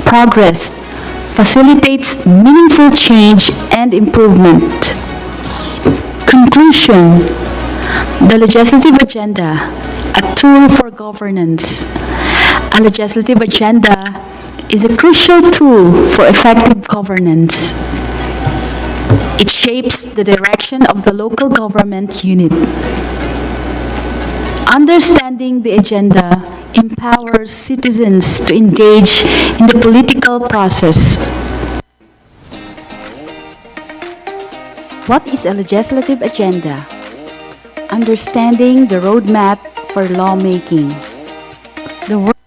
progress, facilitates meaningful change and improvement, Conclusion. The legislative agenda, a tool for governance. A legislative agenda is a crucial tool for effective governance. It shapes the direction of the local government unit. Understanding the agenda empowers citizens to engage in the political process. What is a legislative agenda? Understanding the roadmap for lawmaking. The work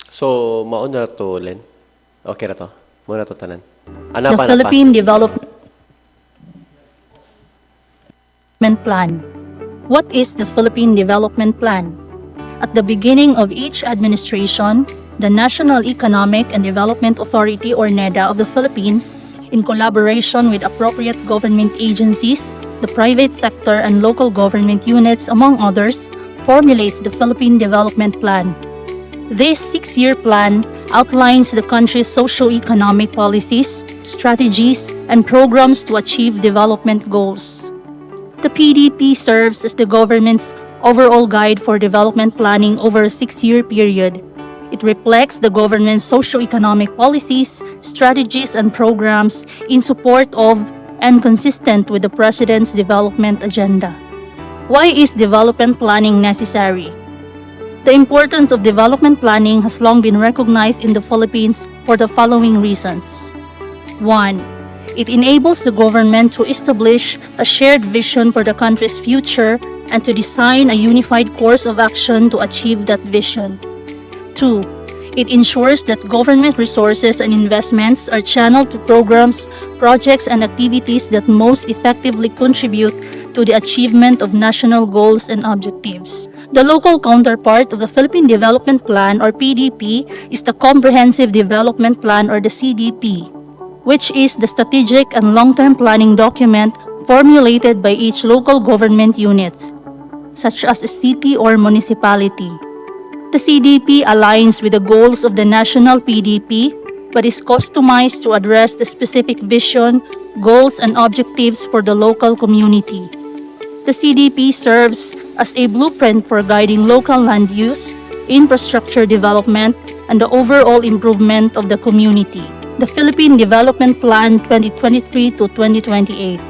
So, mauna to, Len. Okay na to. Muna to tanan. The Philippine Development Plan. What is the Philippine Development Plan? At the beginning of each administration, the National Economic and Development Authority or NEDA of the Philippines, in collaboration with appropriate government agencies, the private sector and local government units, among others, formulates the Philippine Development Plan. This 6-year plan outlines the country's socio-economic policies, strategies, and programs to achieve development goals. The PDP serves as the government's overall guide for development planning over a 6-year period. It reflects the government's socio-economic policies, strategies, and programs in support of and consistent with the President's development agenda. Why is development planning necessary? The importance of development planning has long been recognized in the Philippines for the following reasons. 1. It enables the government to establish a shared vision for the country's future and to design a unified course of action to achieve that vision. 2. It ensures that government resources and investments are channeled to programs, projects, and activities that most effectively contribute to the achievement of national goals and objectives. The local counterpart of the Philippine Development Plan or PDP is the Comprehensive Development Plan or the CDP, which is the strategic and long-term planning document formulated by each local government unit, such as a city or municipality. The CDP aligns with the goals of the national PDP but is customized to address the specific vision, goals, and objectives for the local community. The CDP serves as a blueprint for guiding local land use, infrastructure development, and the overall improvement of the community. The Philippine Development Plan 2023 to 2028.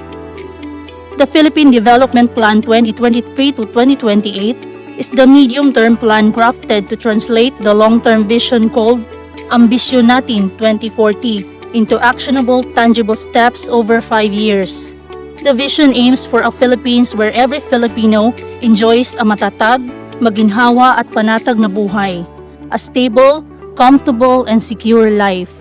The Philippine Development Plan 2023 to 2028 is the medium-term plan crafted to translate the long-term vision called Ambisyon Natin 2040 into actionable, tangible steps over 5 years. The vision aims for a Philippines where every Filipino enjoys a matatag, maginhawa at panatag na buhay, a stable, comfortable, and secure life.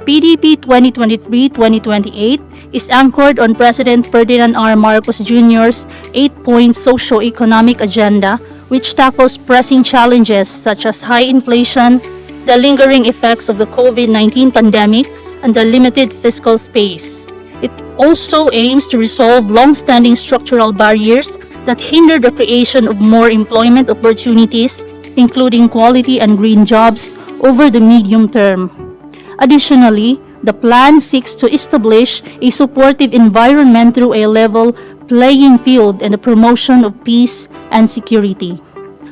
PDP 2023-2028 is anchored on President Ferdinand R. Marcos Jr.'s 8-point socio-economic agenda, which tackles pressing challenges such as high inflation, the lingering effects of the COVID-19 pandemic, and the limited fiscal space. It also aims to resolve long-standing structural barriers that hinder the creation of more employment opportunities, including quality and green jobs, over the medium term. Additionally, the plan seeks to establish a supportive environment through a level playing field and the promotion of peace and security.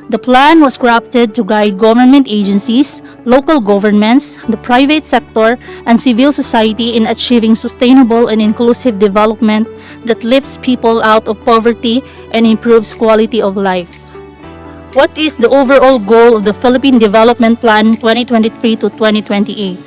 The plan was crafted to guide government agencies, local governments, the private sector, and civil society in achieving sustainable and inclusive development that lifts people out of poverty and improves quality of life. What is the overall goal of the Philippine Development Plan 2023 to 2028?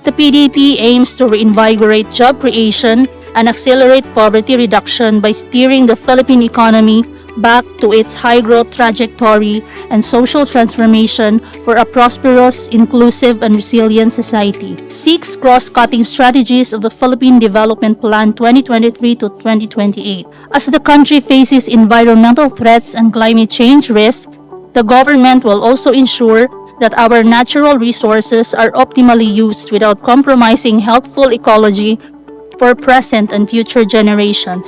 The PDP aims to reinvigorate job creation and accelerate poverty reduction by steering the Philippine economy back to its high-growth trajectory and social transformation for a prosperous, inclusive, and resilient society. 6 cross-cutting strategies of the Philippine Development Plan 2023 to 2028. As the country faces environmental threats and climate change risks, the government will also ensure that our natural resources are optimally used without compromising healthful ecology for present and future generations.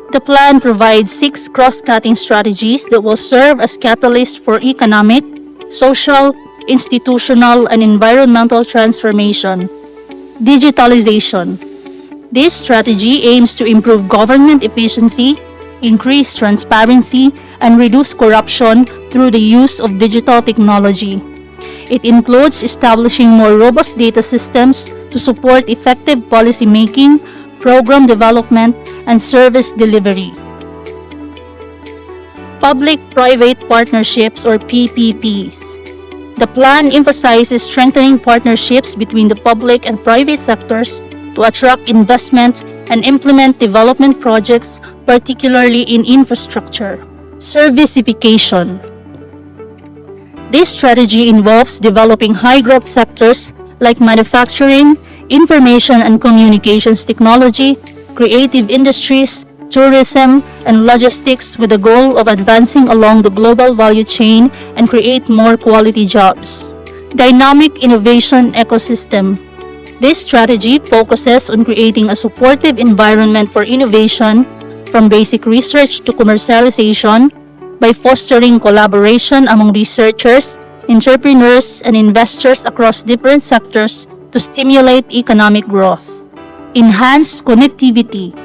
The plan provides 6 cross-cutting strategies that will serve as catalysts for economic, social, institutional, and environmental transformation. Digitalization. This strategy aims to improve government efficiency, increase transparency, and reduce corruption through the use of digital technology. It includes establishing more robust data systems to support effective policy making, program development, and service delivery. Public-private partnerships or PPPs. The plan emphasizes strengthening partnerships between the public and private sectors to attract investment and implement development projects, particularly in infrastructure. Servicification. This strategy involves developing high-growth sectors like manufacturing, information and communications technology, creative industries, tourism, and logistics with the goal of advancing along the global value chain and create more quality jobs. Dynamic innovation ecosystem. This strategy focuses on creating a supportive environment for innovation from basic research to commercialization by fostering collaboration among researchers, entrepreneurs, and investors across different sectors to stimulate economic growth. Enhanced connectivity.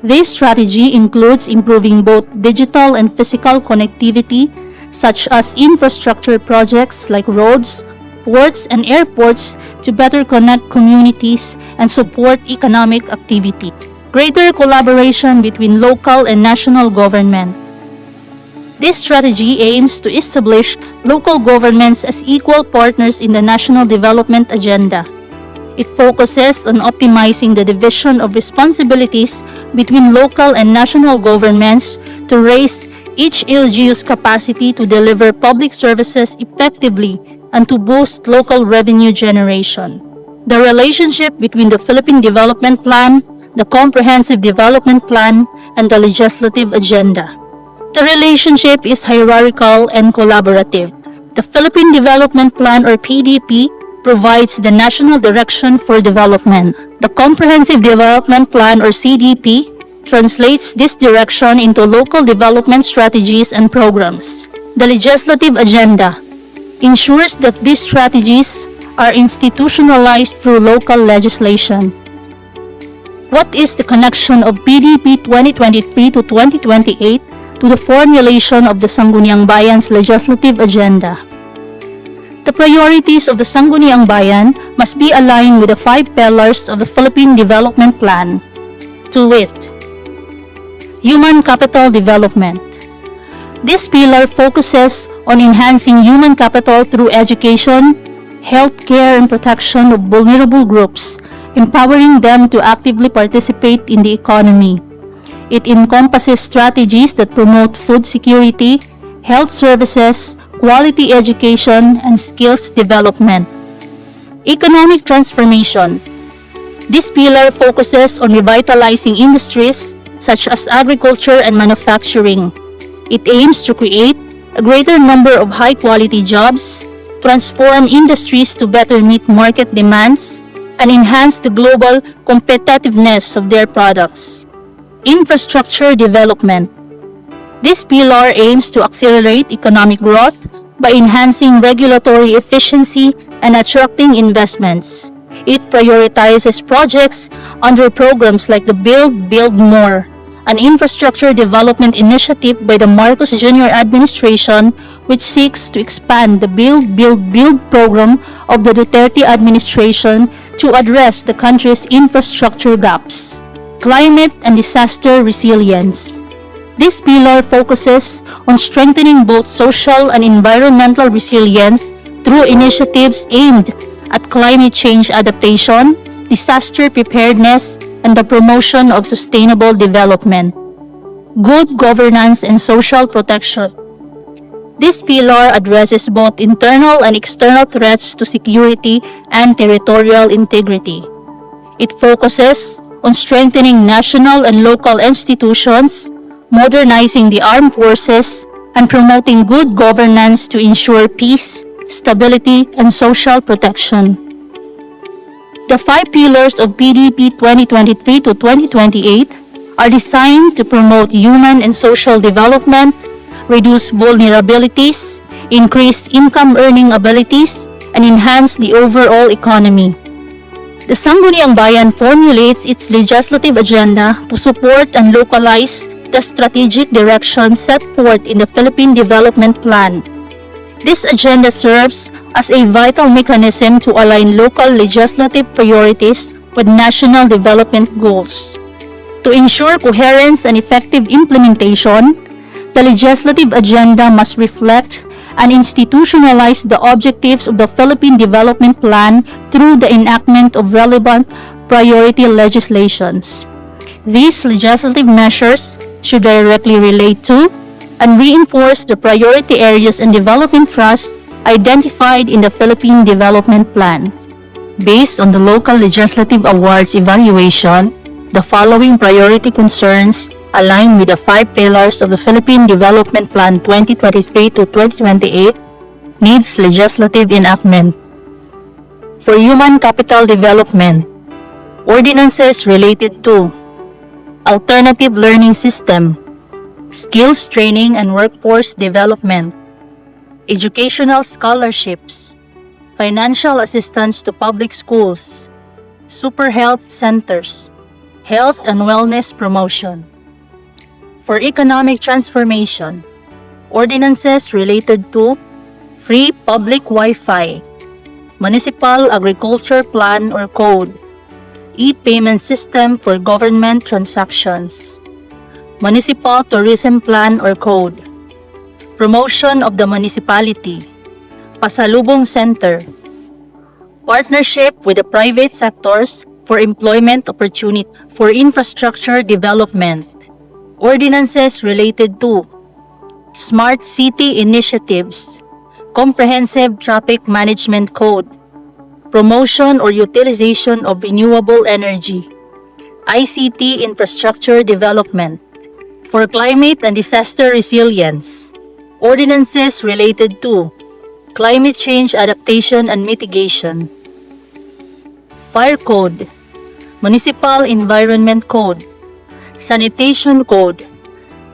This strategy includes improving both digital and physical connectivity, such as infrastructure projects like roads, ports, and airports to better connect communities and support economic activity. Greater collaboration between local and national government. This strategy aims to establish local governments as equal partners in the national development agenda. It focuses on optimizing the division of responsibilities between local and national governments to raise each LGU's capacity to deliver public services effectively and to boost local revenue generation. The relationship between the Philippine Development Plan, the Comprehensive Development Plan, and the Legislative Agenda. The relationship is hierarchical and collaborative. The Philippine Development Plan or PDP provides the national direction for development. The Comprehensive Development Plan or CDP translates this direction into local development strategies and programs. The Legislative Agenda ensures that these strategies are institutionalized through local legislation. What is the connection of PDP 2023 to 2028 to the formulation of the Sangguniang Bayan's legislative agenda? The priorities of the Sangguniang Bayan must be aligned with the 5 pillars of the Philippine Development Plan, to wit: Human Capital Development. This pillar focuses on enhancing human capital through education, health care and protection of vulnerable groups, empowering them to actively participate in the economy. It encompasses strategies that promote food security, health services, quality education, and skills development. Economic transformation. This pillar focuses on revitalizing industries such as agriculture and manufacturing. It aims to create a greater number of high-quality jobs, transform industries to better meet market demands, and enhance the global competitiveness of their products. Infrastructure development. This pillar aims to accelerate economic growth by enhancing regulatory efficiency and attracting investments. It prioritizes projects under programs like the Build More, an infrastructure development initiative by the Marcos Jr. administration which seeks to expand the Build program of the Duterte administration to address the country's infrastructure gaps. Climate and disaster resilience. This pillar focuses on strengthening both social and environmental resilience through initiatives aimed at climate change adaptation, disaster preparedness, and the promotion of sustainable development. Good governance and social protection. This pillar addresses both internal and external threats to security and territorial integrity. It focuses on strengthening national and local institutions, modernizing the armed forces, and promoting good governance to ensure peace, stability, and social protection. The 5 pillars of PDP 2023 to 2028 are designed to promote human and social development, reduce vulnerabilities, increase income earning abilities, and enhance the overall economy. The Sangguniang Bayan formulates its legislative agenda to support and localize the strategic direction set forth in the Philippine Development Plan. This agenda serves as a vital mechanism to align local legislative priorities with national development goals. To ensure coherence and effective implementation, the legislative agenda must reflect and institutionalize the objectives of the Philippine Development Plan through the enactment of relevant priority legislations. These legislative measures should directly relate to and reinforce the priority areas and development thrusts identified in the Philippine Development Plan. Based on the local legislative awards evaluation, the following priority concerns align with the 5 pillars of the Philippine Development Plan 2023 to 2028 needs legislative enactment. For human capital development, ordinances related to alternative learning system, skills training and workforce development, educational scholarships, financial assistance to public schools, super health centers, health and wellness promotion. For economic transformation, ordinances related to free public Wi-Fi, municipal agriculture plan or code, e-payment system for government transactions, municipal tourism plan or code, promotion of the municipality, pasalubong center, partnership with the private sectors for employment opportunity for infrastructure development, ordinances related to smart city initiatives, comprehensive traffic management code, promotion or utilization of renewable energy, ICT infrastructure development, for climate and disaster resilience, ordinances related to climate change adaptation and mitigation, fire code, municipal environment code, sanitation code,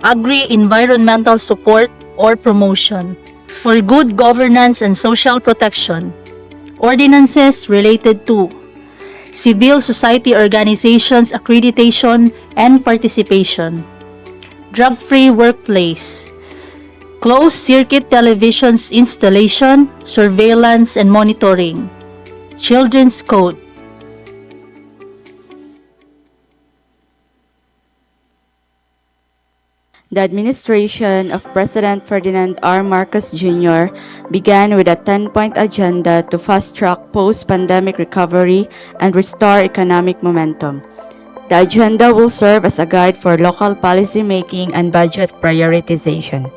agri-environmental support or promotion, for good governance and social protection, ordinances related to civil society organizations accreditation and participation, drug-free workplace, closed-circuit televisions installation, surveillance, and monitoring, children's code. The administration of President Ferdinand R. Marcos Jr. began with a 10-point agenda to fast-track post-pandemic recovery and restore economic momentum. The agenda will serve as a guide for local policymaking and budget prioritization.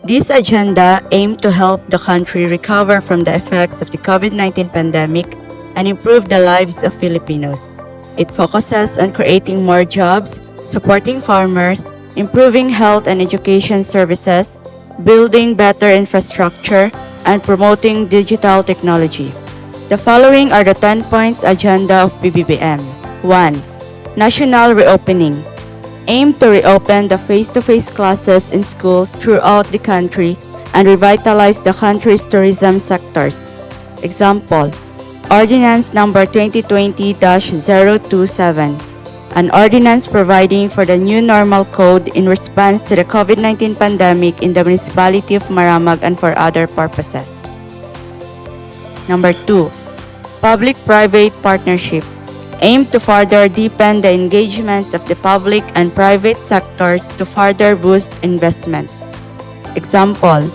This agenda aimed to help the country recover from the effects of the COVID-19 pandemic and improve the lives of Filipinos. It focuses on creating more jobs, supporting farmers, improving health and education services, building better infrastructure, and promoting digital technology. The following are the 10 points agenda of PBBM. 1. National reopening. Aim to reopen the face-to-face classes in schools throughout the country and revitalize the country's tourism sectors. Example, Ordinance Number 2020-027. An ordinance providing for the new normal code in response to the COVID-19 pandemic in the municipality of Maramag and for other purposes. Number 2. Public-private partnership. Aim to further deepen the engagements of the public and private sectors to further boost investments. Example,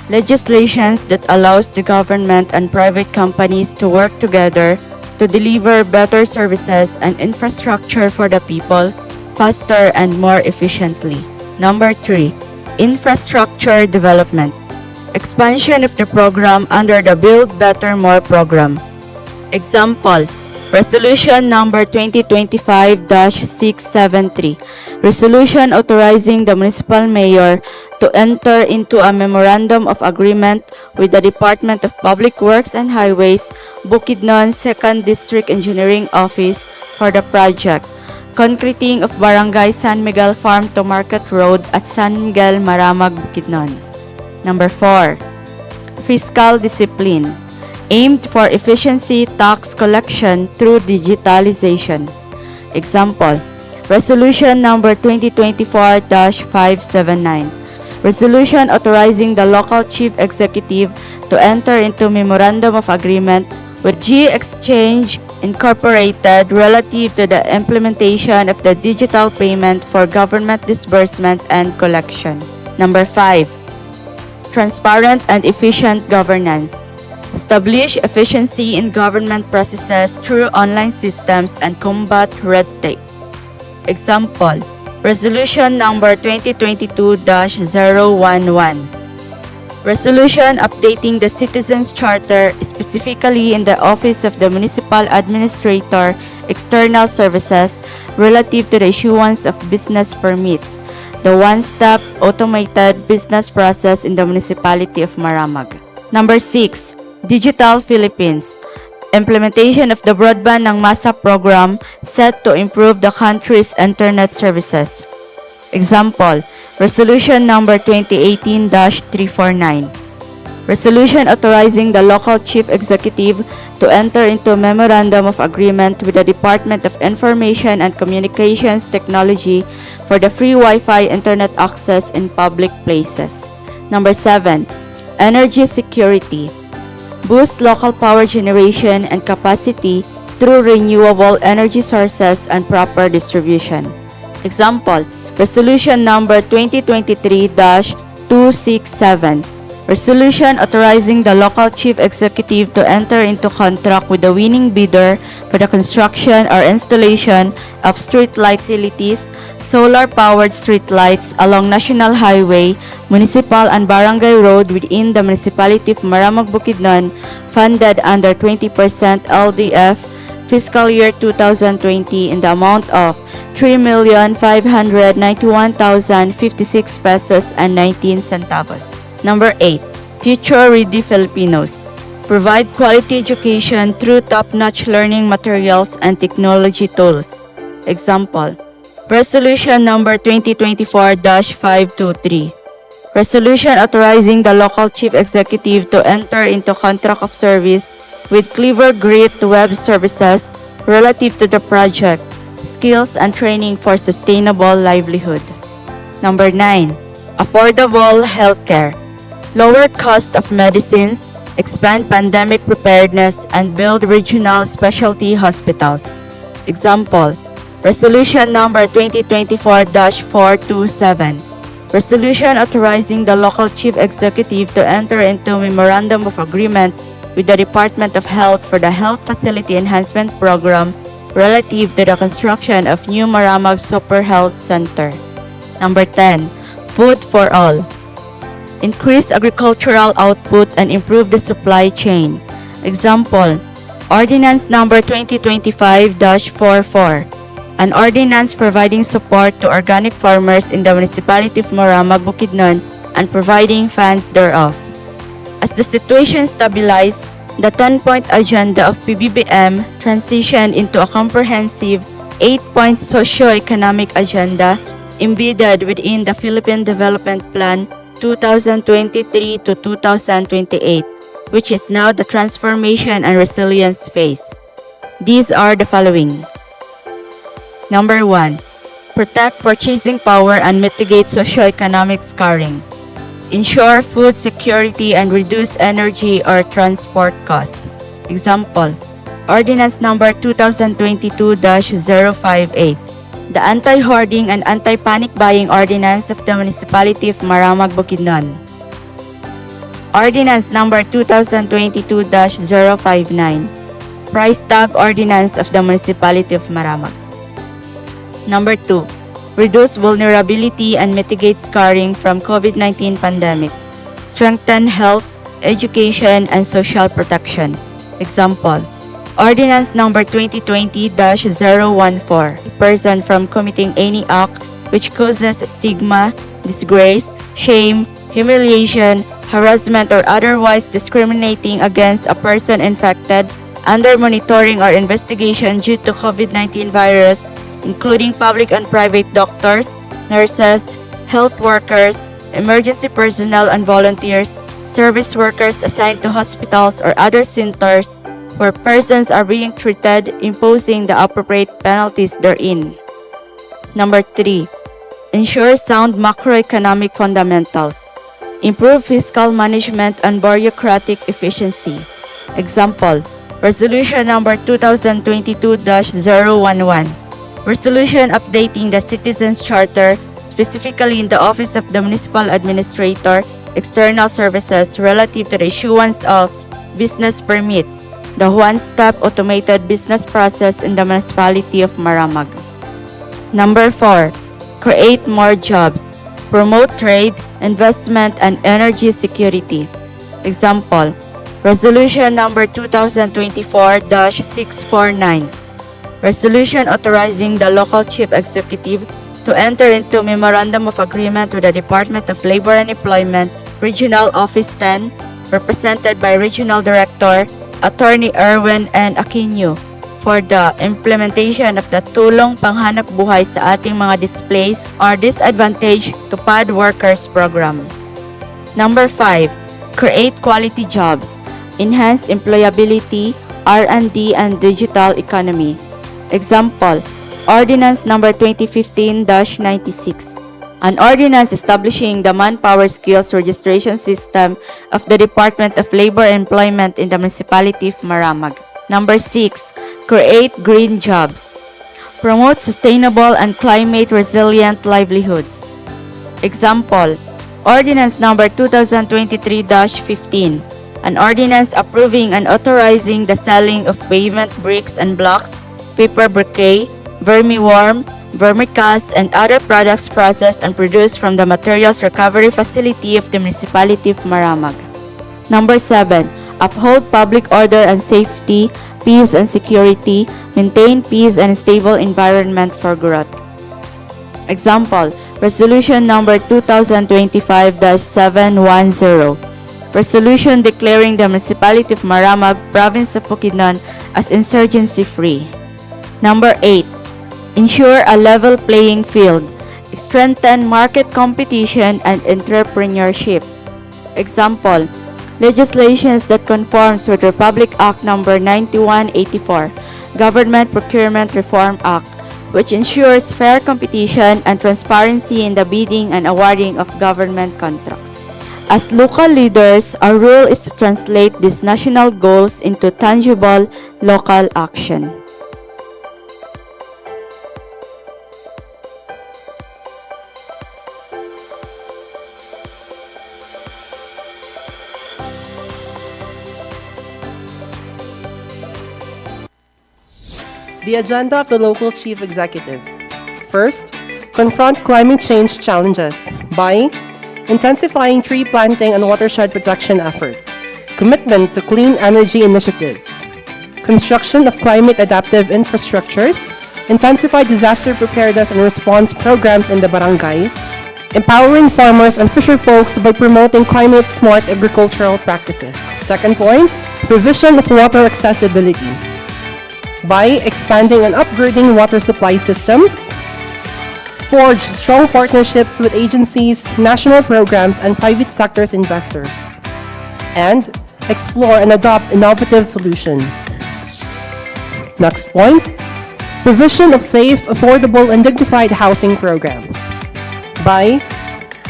legislations that allows the government and private companies to work together to deliver better services and infrastructure for the people faster and more efficiently. Number 3. Infrastructure development. Expansion of the program under the Build Better More program. Example, Resolution Number 2025-673. Resolution authorizing the municipal mayor to enter into a memorandum of agreement with the Department of Public Works and Highways, Bukidnon 2nd District Engineering Office for the project, concreting of Barangay San Miguel Farm to Market Road at San Miguel, Maramag, Bukidnon. Number 4. fiscal discipline, aimed for efficiency tax collection through digitalization. Example, Resolution number 2024-579. Resolution authorizing the local chief executive to enter into memorandum of agreement with 𝐁𝐀𝐃𝐀𝐍 Incorporated relative to the implementation of the digital payment for government disbursement and collection. Number 5. Transparent and efficient governance. Establish efficiency in government processes through online systems and combat red tape. Example, Resolution number 2022-011. Resolution updating the Citizens Charter, specifically in the Office of the Municipal Administrator, External Services, relative to the issuance of business permits, the one-step automated business process in the Municipality of Maramag. Number 6. Digital Philippines. Implementation of the Broadband ng Masa program set to improve the country's internet services. Example, Resolution number 2018-349. Resolution authorizing the local chief executive to enter into a memorandum of agreement with the Department of Information and Communications Technology for the free Wi-Fi internet access in public places. Number 7. Energy security. Boost local power generation and capacity through renewable energy sources and proper distribution. Example, Resolution number 2023-267. Resolution authorizing the local chief executive to enter into contract with the winning bidder for the construction or installation of streetlight facilities, solar-powered streetlights along National Highway, Municipal and Barangay Road within the Municipality of Maramag, Bukidnon, funded under 20% LDF fiscal year 2020 in the amount of 3,591,056 pesos and 19 centavos. Number 8. Future Ready Filipinos. Provide quality education through top-notch learning materials and technology tools. Example, Resolution number 2024-523. Resolution authorizing the local chief executive to enter into contract of service with Clever Grit Web Services relative to the project, skills and training for sustainable livelihood. Number 9. Affordable healthcare. Lower cost of medicines, expand pandemic preparedness, and build regional specialty hospitals. Example, Resolution number 2024-427. Resolution authorizing the local chief executive to enter into a memorandum of agreement with the Department of Health for the Health Facility Enhancement Program relative to the construction of new Maramag Super Health Center. Number 10. Food for all. Increase agricultural output and improve the supply chain. Example, Ordinance number 2025-44. An ordinance providing support to organic farmers in the Municipality of Maramag, Bukidnon, and providing funds thereof. As the situation stabilized, the 10-point agenda of PBBM transitioned into a comprehensive 8-point socio-economic agenda embedded within the Philippine Development Plan 2023 to 2028, which is now the transformation and resilience phase. These are the following. Number 1. Protect purchasing power and mitigate socio-economic scarring. Ensure food security and reduce energy or transport cost. Example, Ordinance number 2022-058. The Anti-Hoarding and Anti-Panic Buying Ordinance of the Municipality of Maramag, Bukidnon. Ordinance number 2022-059. Price Tag Ordinance of the Municipality of Maramag. Number 2. Reduce vulnerability and mitigate scarring from COVID-19 pandemic. Strengthen health, education, and social protection. Example, Ordinance number 2020-014. A person from committing any act which causes stigma, disgrace, shame, humiliation, harassment, or otherwise discriminating against a person infected under monitoring or investigation due to COVID-19 virus, including public and private doctors, nurses, health workers, emergency personnel and volunteers, service workers assigned to hospitals or other centers where persons are being treated, imposing the appropriate penalties therein. Number 3. Ensure sound macroeconomic fundamentals. Improve fiscal management and bureaucratic efficiency. Example, Resolution number 2022-011. Resolution updating the Citizens Charter, specifically in the Office of the Municipal Administrator, External Services relative to the issuance of business permits, the one-step automated business process in the Municipality of Maramag. Number 4. Create more jobs. Promote trade, investment, and energy security. Example, Resolution number 2024-649. Resolution authorizing the local chief executive to enter into Memorandum of Agreement with the Department of Labor and Employment, Regional Office 10, represented by Regional Director, Attorney Erwin N. Aquino, for the implementation of the Tulong Panghanap Buhay sa ating mga displaced or disadvantaged to PAD workers program. Number 5. Create quality jobs. Enhance employability, R&D, and digital economy. Example, Ordinance number 2015-96. An ordinance establishing the manpower skills registration system of the Department of Labor and Employment in the Municipality of Maramag. Number 6. Create green jobs. Promote sustainable and climate-resilient livelihoods. Example, Ordinance number 2023-15. An ordinance approving and authorizing the selling of pavement bricks and blocks, paper briquet, vermiworm, vermicast, and other products processed and produced from the materials recovery facility of the Municipality of Maramag. Number 7. Uphold public order and safety, peace and security, maintain peace and stable environment for growth. Example, Resolution number 2025-710. Resolution declaring the Municipality of Maramag, Province of Bukidnon as insurgency-free. Number 8. Ensure a level playing field. Strengthen market competition and entrepreneurship. Example, legislations that conforms with Republic Act number 9184, Government Procurement Reform Act, which ensures fair competition and transparency in the bidding and awarding of government contracts. As local leaders, our role is to translate these national goals into tangible local action. The agenda of the local chief executive. First, confront climate change challenges by intensifying tree planting and watershed protection efforts, commitment to clean energy initiatives, construction of climate-adaptive infrastructures, intensify disaster preparedness and response programs in the barangays, empowering farmers and fisher folks by promoting climate-smart agricultural practices. Second point, provision of water accessibility by expanding and upgrading water supply systems, forge strong partnerships with agencies, national programs, and private sector's investors, and explore and adopt innovative solutions. Next point, provision of safe, affordable, and dignified housing programs by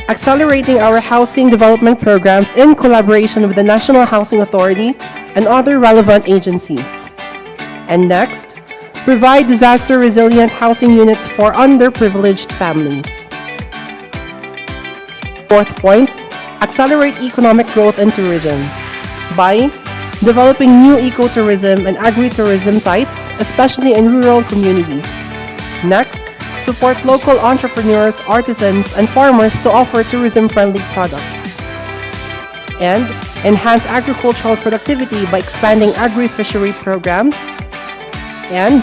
accelerating our housing development programs in collaboration with the National Housing Authority and other relevant agencies. And next, provide disaster-resilient housing units for underprivileged families. Fourth point, accelerate economic growth and tourism by developing new ecotourism and agritourism sites, especially in rural communities. Next, support local entrepreneurs, artisans, and farmers to offer tourism-friendly products. And enhance agricultural productivity by expanding agri-fishery programs. And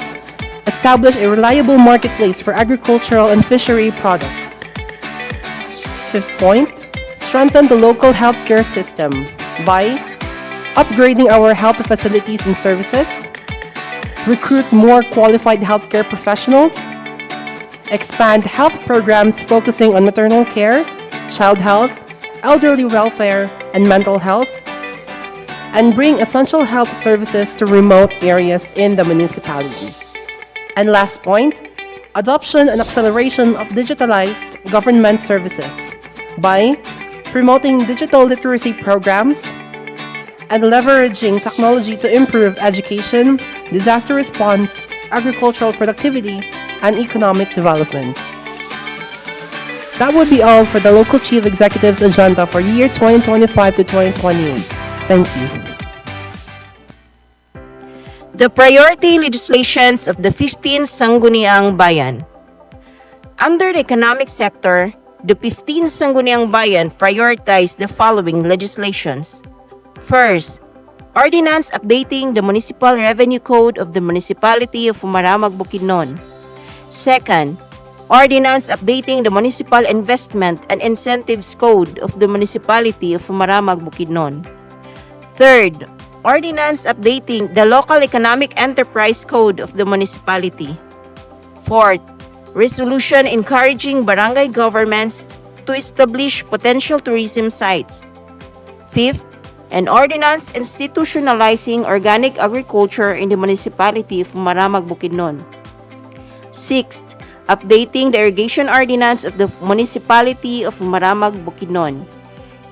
establish a reliable marketplace for agricultural and fishery products. Fifth point, strengthen the local healthcare system by upgrading our health facilities and services, recruit more qualified healthcare professionals, expand health programs focusing on maternal care, child health, elderly welfare, and mental health, and bring essential health services to remote areas in the municipality. And last point, adoption and acceleration of digitalized government services by promoting digital literacy programs and leveraging technology to improve education, disaster response, agricultural productivity, and economic development. That would be all for the local chief executive's agenda for year 2025 to 2028. Thank you. The priority legislations of the 15th Sangguniang Bayan. Under the economic sector, the 15th Sangguniang Bayan prioritized the following legislations. First, ordinance updating the Municipal Revenue Code of the Municipality of Maramag, Bukidnon. Second, ordinance updating the Municipal Investment and Incentives Code of the Municipality of Maramag, Bukidnon. Third, ordinance updating the Local Economic Enterprise Code of the municipality. Fourth, resolution encouraging barangay governments to establish potential tourism sites. Fifth, an ordinance institutionalizing organic agriculture in the municipality of Maramag, Bukidnon. Sixth, updating the irrigation ordinance of the municipality of Maramag, Bukidnon.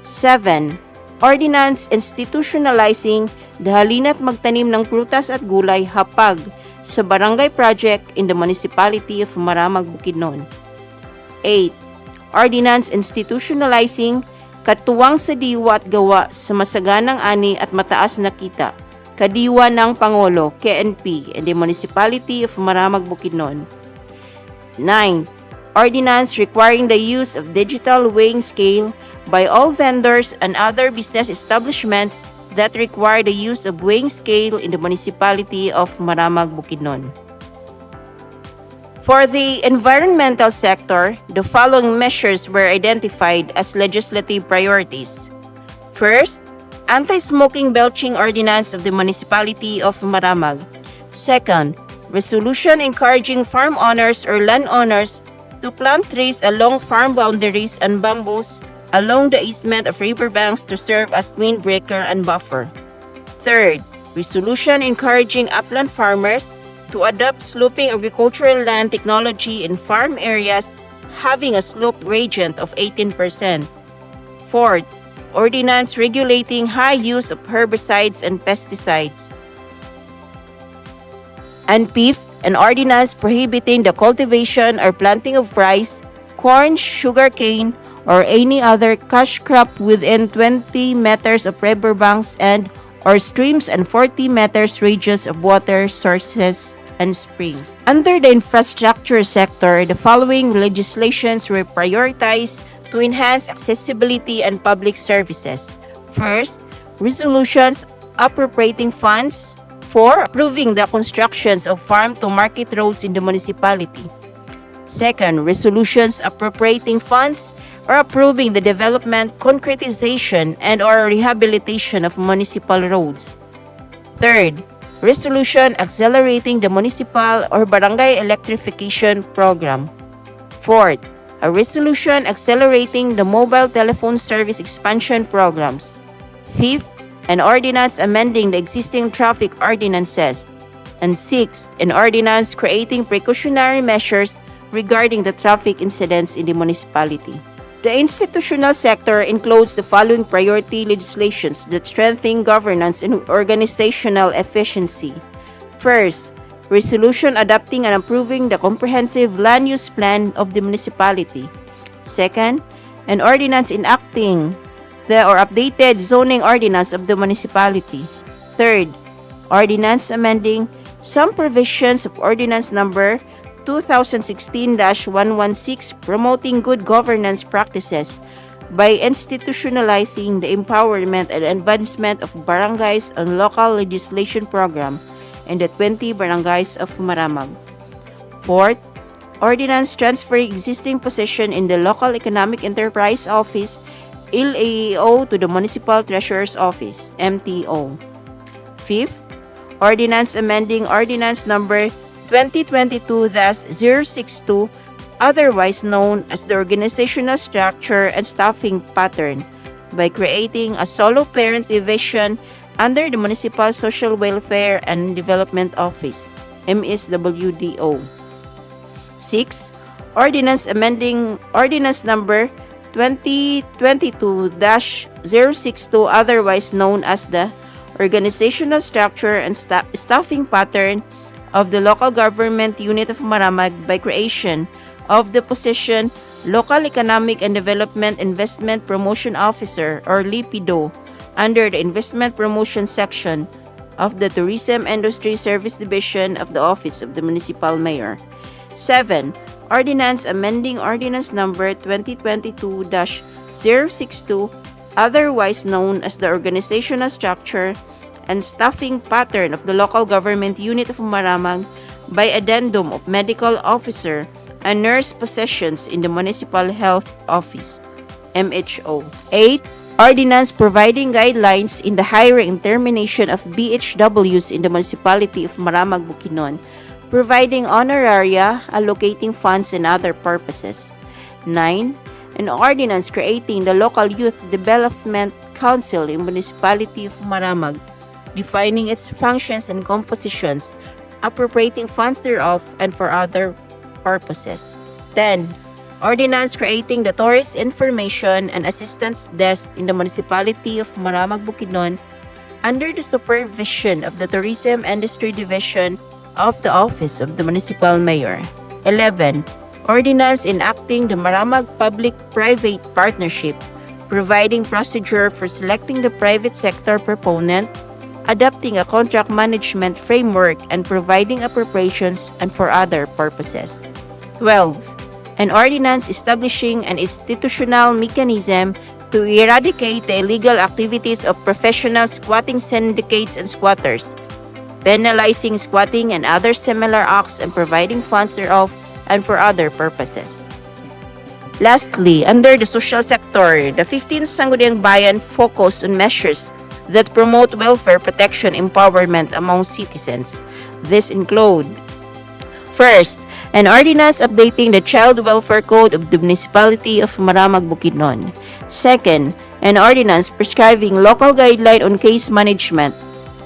7. Ordinance institutionalizing the halina't magtanim ng prutas at gulay hapag sa barangay project in the municipality of Maramag, Bukidnon. 8. Ordinance institutionalizing katuwang sa diwa at gawa sa masaganang ani at mataas na kita, kadiwa ng Pangulo, KNP, in the municipality of Maramag, Bukidnon. 9. Ordinance requiring the use of digital weighing scale by all vendors and other business establishments that require the use of weighing scale in the municipality of Maramag, Bukidnon. For the environmental sector, the following measures were identified as legislative priorities. First, anti-smoking belching ordinance of the municipality of Maramag. Second, resolution encouraging farm owners or landowners to plant trees along farm boundaries and bamboos along the easement of riverbanks to serve as windbreaker and buffer. Third, resolution encouraging upland farmers to adopt sloping agricultural land technology in farm areas having a slope gradient of 18%. Fourth, ordinance regulating high use of herbicides and pesticides. And fifth, an ordinance prohibiting the cultivation or planting of rice, corn, sugarcane, or any other cash crop within 20 meters of riverbanks and or streams and 40 meters radius of water sources and springs. Under the infrastructure sector, the following legislations were prioritized to enhance accessibility and public services. First, resolutions appropriating funds for approving the constructions of farm-to-market roads in the municipality. Second, resolutions appropriating funds or approving the development, concretization, and/or rehabilitation of municipal roads. Third, resolution accelerating the municipal or barangay electrification program. Fourth, a resolution accelerating the mobile telephone service expansion programs. Fifth, an ordinance amending the existing traffic ordinances. And sixth, an ordinance creating precautionary measures regarding the traffic incidents in the municipality. The institutional sector includes the following priority legislations that strengthen governance and organizational efficiency. First, resolution adopting and approving the comprehensive land use plan of the municipality. Second, an ordinance enacting the or updated zoning ordinance of the municipality. Third, ordinance amending some provisions of ordinance number 2016-116 promoting good governance practices by institutionalizing the empowerment and advancement of barangays on local legislation program in the 20 barangays of Maramag. Fourth, ordinance transferring existing position in the Local Economic Enterprise Office LAEO to the Municipal Treasurer's Office MTO. Fifth, ordinance amending ordinance number 2022-062, otherwise known as the organizational structure and staffing pattern by creating a solo parent division under the Municipal Social Welfare and Development Office, MSWDO. 6. Ordinance amending Ordinance Number 2022-062, otherwise known as the Organizational Structure and Staffing Pattern of the Local Government Unit of Maramag by creation of the position Local Economic and Development Investment Promotion Officer or LIPIDO under the Investment Promotion Section of the Tourism Industry Service Division of the Office of the Municipal Mayor. 7. Ordinance amending Ordinance Number 2022-062, otherwise known as the Organizational Structure and Staffing Pattern of the Local Government Unit of Maramag by addendum of Medical Officer and Nurse positions in the Municipal Health Office, MHO. 8. Ordinance providing guidelines in the hiring and termination of BHWs in the Municipality of Maramag, Bukidnon, providing honoraria, allocating funds, and other purposes. 9. An ordinance creating the Local Youth Development Council in Municipality of Maramag, defining its functions and compositions, appropriating funds thereof, and for other purposes. 10. Ordinance creating the Tourist Information and Assistance Desk in the Municipality of Maramag, Bukidnon under the supervision of the Tourism Industry Division of the Office of the Municipal Mayor. 11. Ordinance enacting the Maramag Public-Private Partnership, providing procedure for selecting the private sector proponent, adopting a contract management framework, and providing appropriations and for other purposes. 12. An ordinance establishing an institutional mechanism to eradicate the illegal activities of professional squatting syndicates and squatters, penalizing squatting and other similar acts and providing funds thereof and for other purposes. Lastly, under the social sector, the 15th Sangguniang Bayan focus on measures that promote welfare protection empowerment among citizens. These include: first, an ordinance updating the Child Welfare Code of the Municipality of Maramag, Bukidnon. Second, an ordinance prescribing local guideline on case management.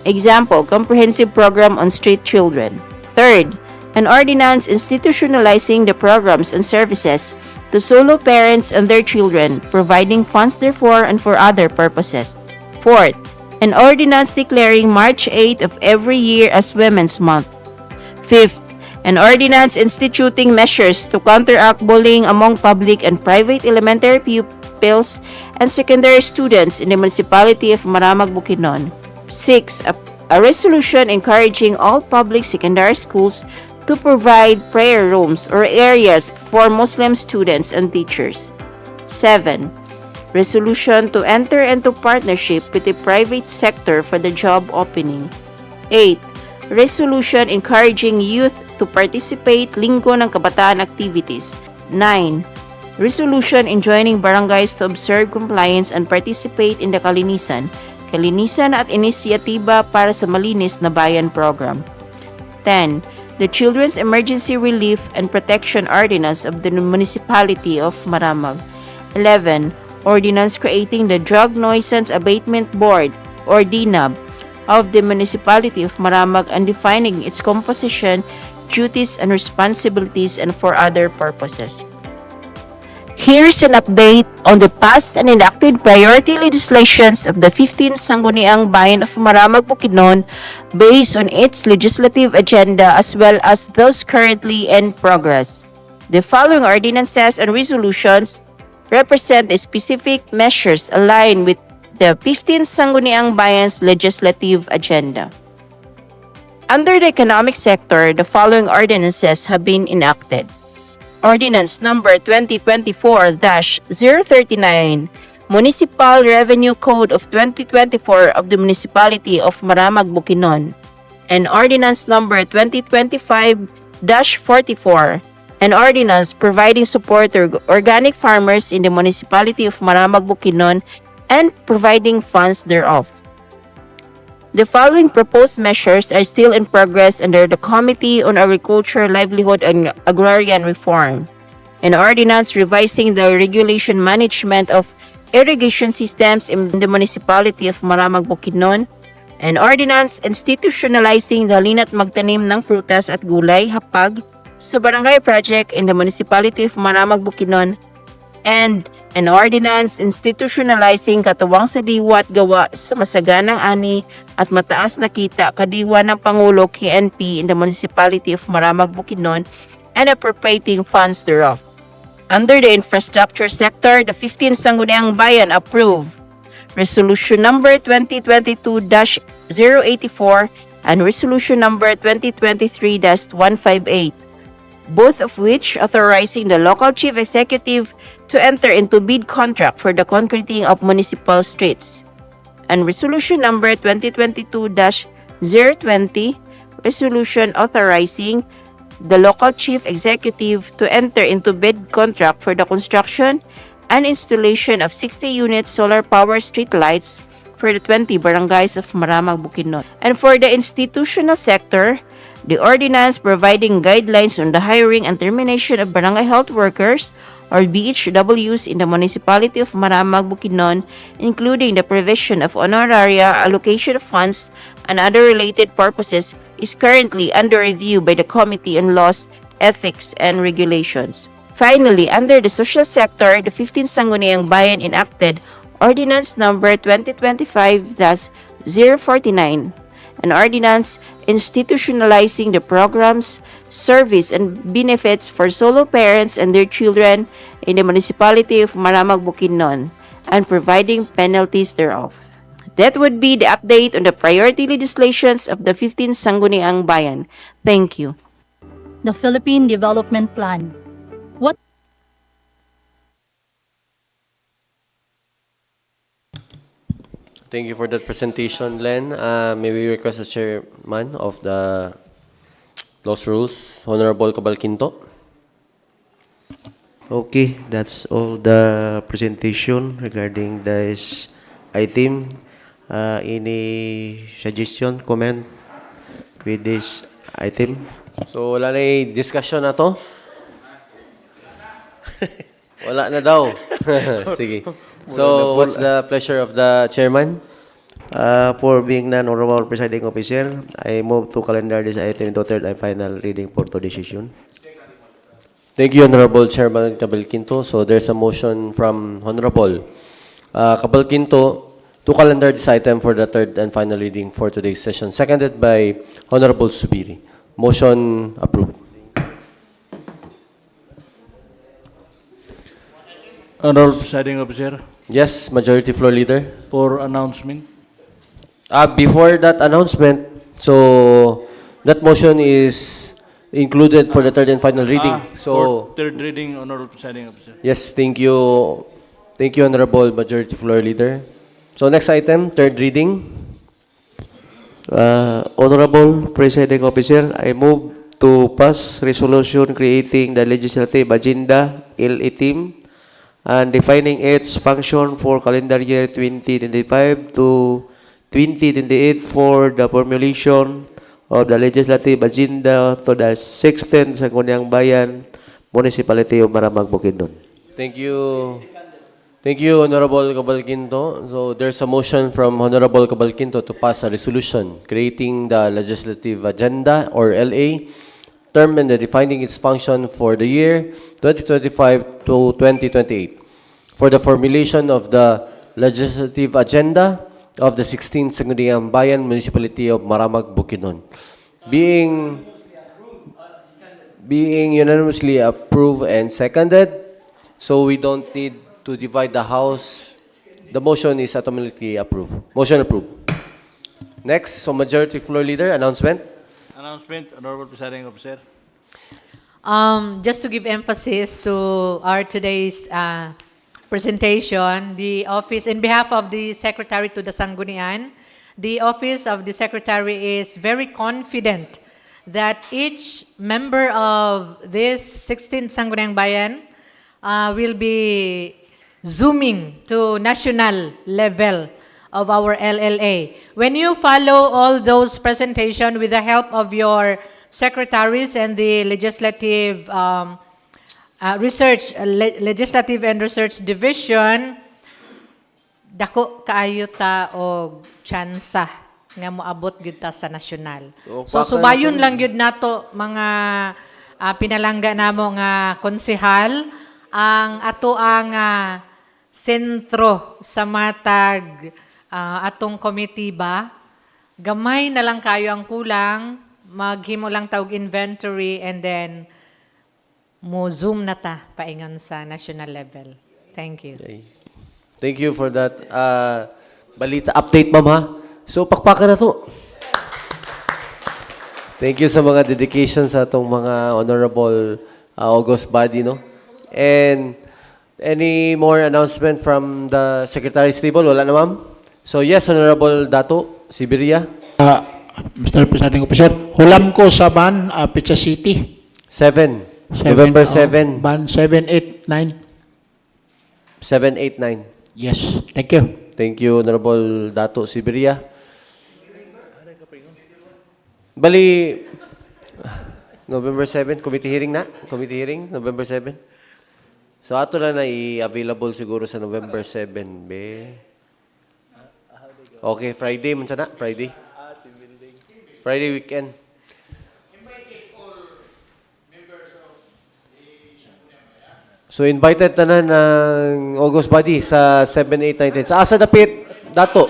Example, comprehensive program on street children. Third, an ordinance institutionalizing the programs and services to solo parents and their children, providing funds therefor and for other purposes. Fourth, an ordinance declaring March 8 of every year as Women's Month. Fifth, an ordinance instituting measures to counteract bullying among public and private elementary pupils and secondary students in the Municipality of Maramag, Bukidnon. 6. A resolution encouraging all public secondary schools to provide prayer rooms or areas for Muslim students and teachers. 7. Resolution to enter into partnership with the private sector for the job opening. 8. Resolution encouraging youth to participate Linggo ng Kabataan activities. 9. Resolution enjoining barangays to observe compliance and participate in the Kalinisan at Inisyatiba para sa Malinis na Bayan program. 10. The Children's Emergency Relief and Protection Ordinance of the Municipality of Maramag. 11. Ordinance creating the Drug Nuisance Abatement Board or DNAB of the Municipality of Maramag and defining its composition, duties, and responsibilities and for other purposes. Here's an update on the passed and enacted priority legislations of the 15th Sangguniang Bayan of Maramag, Bukidnon based on its legislative agenda as well as those currently in progress. The following ordinances and resolutions represent the specific measures aligned with the 15th Sangguniang Bayan's legislative agenda. Under the economic sector, the following ordinances have been enacted. Ordinance Number 2024-039, Municipal Revenue Code of 2024 of the Municipality of Maramag, Bukidnon, and Ordinance Number 2025-44, an ordinance providing support to organic farmers in the Municipality of Maramag, Bukidnon and providing funds thereof. The following proposed measures are still in progress under the Committee on Agriculture, Livelihood, and Agrarian Reform. An ordinance revising the regulation management of irrigation systems in the Municipality of Maramag, Bukidnon, an ordinance institutionalizing the halina't magtanim ng prutas at gulay, hapag, sa barangay project in the Municipality of Maramag, Bukidnon, and an ordinance institutionalizing katuwang sa diwa at gawa sa masaganang ani at mataas na kita kadiwa ng Pangulo KNP in the Municipality of Maramag, Bukidnon, and appropriating funds thereof. Under the infrastructure sector, the 15th Sangguniang Bayan approved Resolution number 2022-084 and Resolution number 2023-158, both of which authorizing the local chief executive to enter into bid contract for the concreting of municipal streets. And Resolution number 2022-020, resolution authorizing the local chief executive to enter into bid contract for the construction and installation of 60 unit solar power street lights for the 20 barangays of Maramag, Bukidnon. And for the institutional sector, the ordinance providing guidelines on the hiring and termination of barangay health workers or BHWs in the Municipality of Maramag, Bukidnon, including the provision of honoraria, allocation of funds, and other related purposes, is currently under review by the Committee on Laws, Ethics, and Regulations. Finally, under the social sector, the 15th Sangguniang Bayan enacted Ordinance number 2025-049, an ordinance institutionalizing the programs, service, and benefits for solo parents and their children in the Municipality of Maramag, Bukidnon, and providing penalties thereof. That would be the update on the priority legislations of the 15th Sangguniang Bayan. Thank you. The Philippine Development Plan. What Thank you for that presentation, Len. May we request the chairman of the Laws Rules, Honorable 𝐒𝐿𝐾𝐄𝐈𝐀. Okay, that's all the presentation regarding this item. Any suggestion, comment with this item? So, wala na yung discussion na to? Wala na daw. Sige. So, what's the pleasure of the chairman? For being none, Honorable Presiding Officer, I move to calendar this item into third and final reading for to decision. Thank you, Honorable Chairman 𝐒𝐿𝐾𝐄. So, there's a motion from Honorable 𝐒𝐿𝐾𝐄 to calendar this item for the third and final reading for today's session, seconded by Honorable Subiri. Motion approved. Honorable Presiding Officer, Yes, Majority Floor Leader. for announcement. Before that announcement, so that motion is included for the third and final reading. For third reading, Honorable Presiding Officer. Yes, thank you. Thank you, Honorable Majority Floor Leader. So next item, third reading. Honorable Presiding Officer, I move to pass resolution creating the legislative agenda LE team and defining its function for calendar year 2025 to 2028 for the formulation of the legislative agenda to the 16th Sangguniang Bayan, Municipality of Maramag, Bukidnon. Thank you. Thank you, Honorable 𝐒𝐿𝐾𝐄. So there's a motion from Honorable 𝐒𝐿𝐾𝐄 to pass a resolution creating the legislative agenda or LA term and defining its function for the year 2025 to 2028 for the formulation of the legislative agenda of the 16th Sangguniang Bayan, Municipality of Maramag, Bukidnon. Being unanimously approved and seconded, so we don't need to divide the House. The motion is automatically approved. Motion approved. Next, so Majority Floor Leader, announcement. Announcement, Honorable Presiding Officer. Just to give emphasis to our today's presentation, the office, in behalf of the Secretary to the Sangguniang, the Office of the Secretary is very confident that each member of this 16th Sangguniang Bayan will be zooming to national level of our LLA. When you follow all those presentations with the help of your secretaries and the legislative legislative and research division, dako kaayo ta og tsansa nga moabot gyud ta sa nasyonal. So subayon lang gyud nato mga pinalangga namo nga konsehal ang ato ang sentro sa matag atong committee ba. Gamay na lang kayo ang kulang, maghimo lang tawag inventory and then mo zoom na ta paingon sa national level. Thank you. Okay. Thank you for that balita update, ma'am, ha? So, pakpakan na to. Thank you sa mga dedication sa itong mga honorable August body, no? And any more announcement from the Secretary's table? Wala na, ma'am? So, yes, Honorable Dato, Siberia. Mr. Presiding Officer, hulam ko sa ban, Picha City. 7. November 7. Ban 7, 8, 9. 7, 8, 9. Yes, thank you. Thank you, Honorable Dato Siberia. Bali, November 7, committee hearing na? Committee hearing, November 7. So, ato lang na i-available siguro sa November 7, be. Okay, Friday, man sana? Friday. Friday weekend. So, invited na ng August body sa 7, 8, 9, 10. Sa asa dapit, Dato?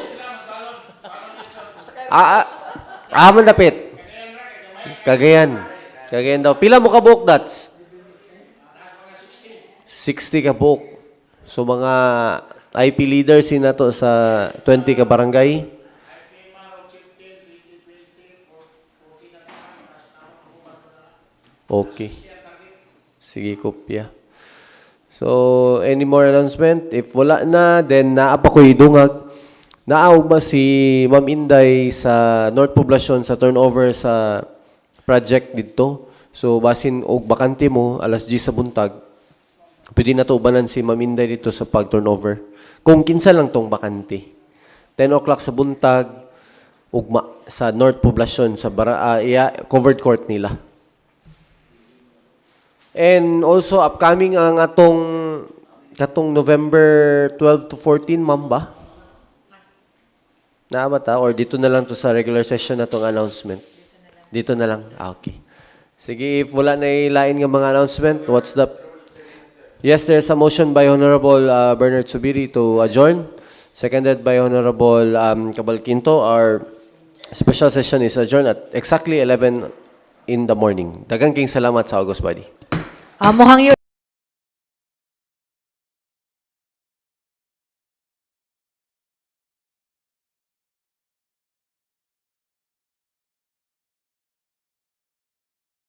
Man dapit. Cagayan. Cagayan daw. Pila mo ka book, Dats? 60 ka book. So, mga IP leaders na to sa 20 ka barangay. Okay. Sige, kopya. So, any more announcement? If wala na, then naapa ko idungag. Naaog ba si Ma'am Inday sa North Poblacion sa turnover sa project dito? So, basin og bakante mo, alas 10 sa buntag, pwede na to ubanan si Ma'am Inday dito sa pag-turnover. Kung kinsa lang tong bakante. 10 o'clock sa buntag, ugma sa North Poblacion, sa covered court nila. And also, upcoming ang katong November 12 to 14, ma'am ba? Naabata? Or dito na lang to sa regular session na tong announcement? Dito na lang? Okay. Sige, if wala na ilain ng mga announcement, what's the... Yes, there's a motion by Honorable Bernard Subiri to adjourn. Seconded by Honorable Cabalquinto. Our special session is adjourned at exactly 11 in the morning. Daghang king salamat sa August body. Muhang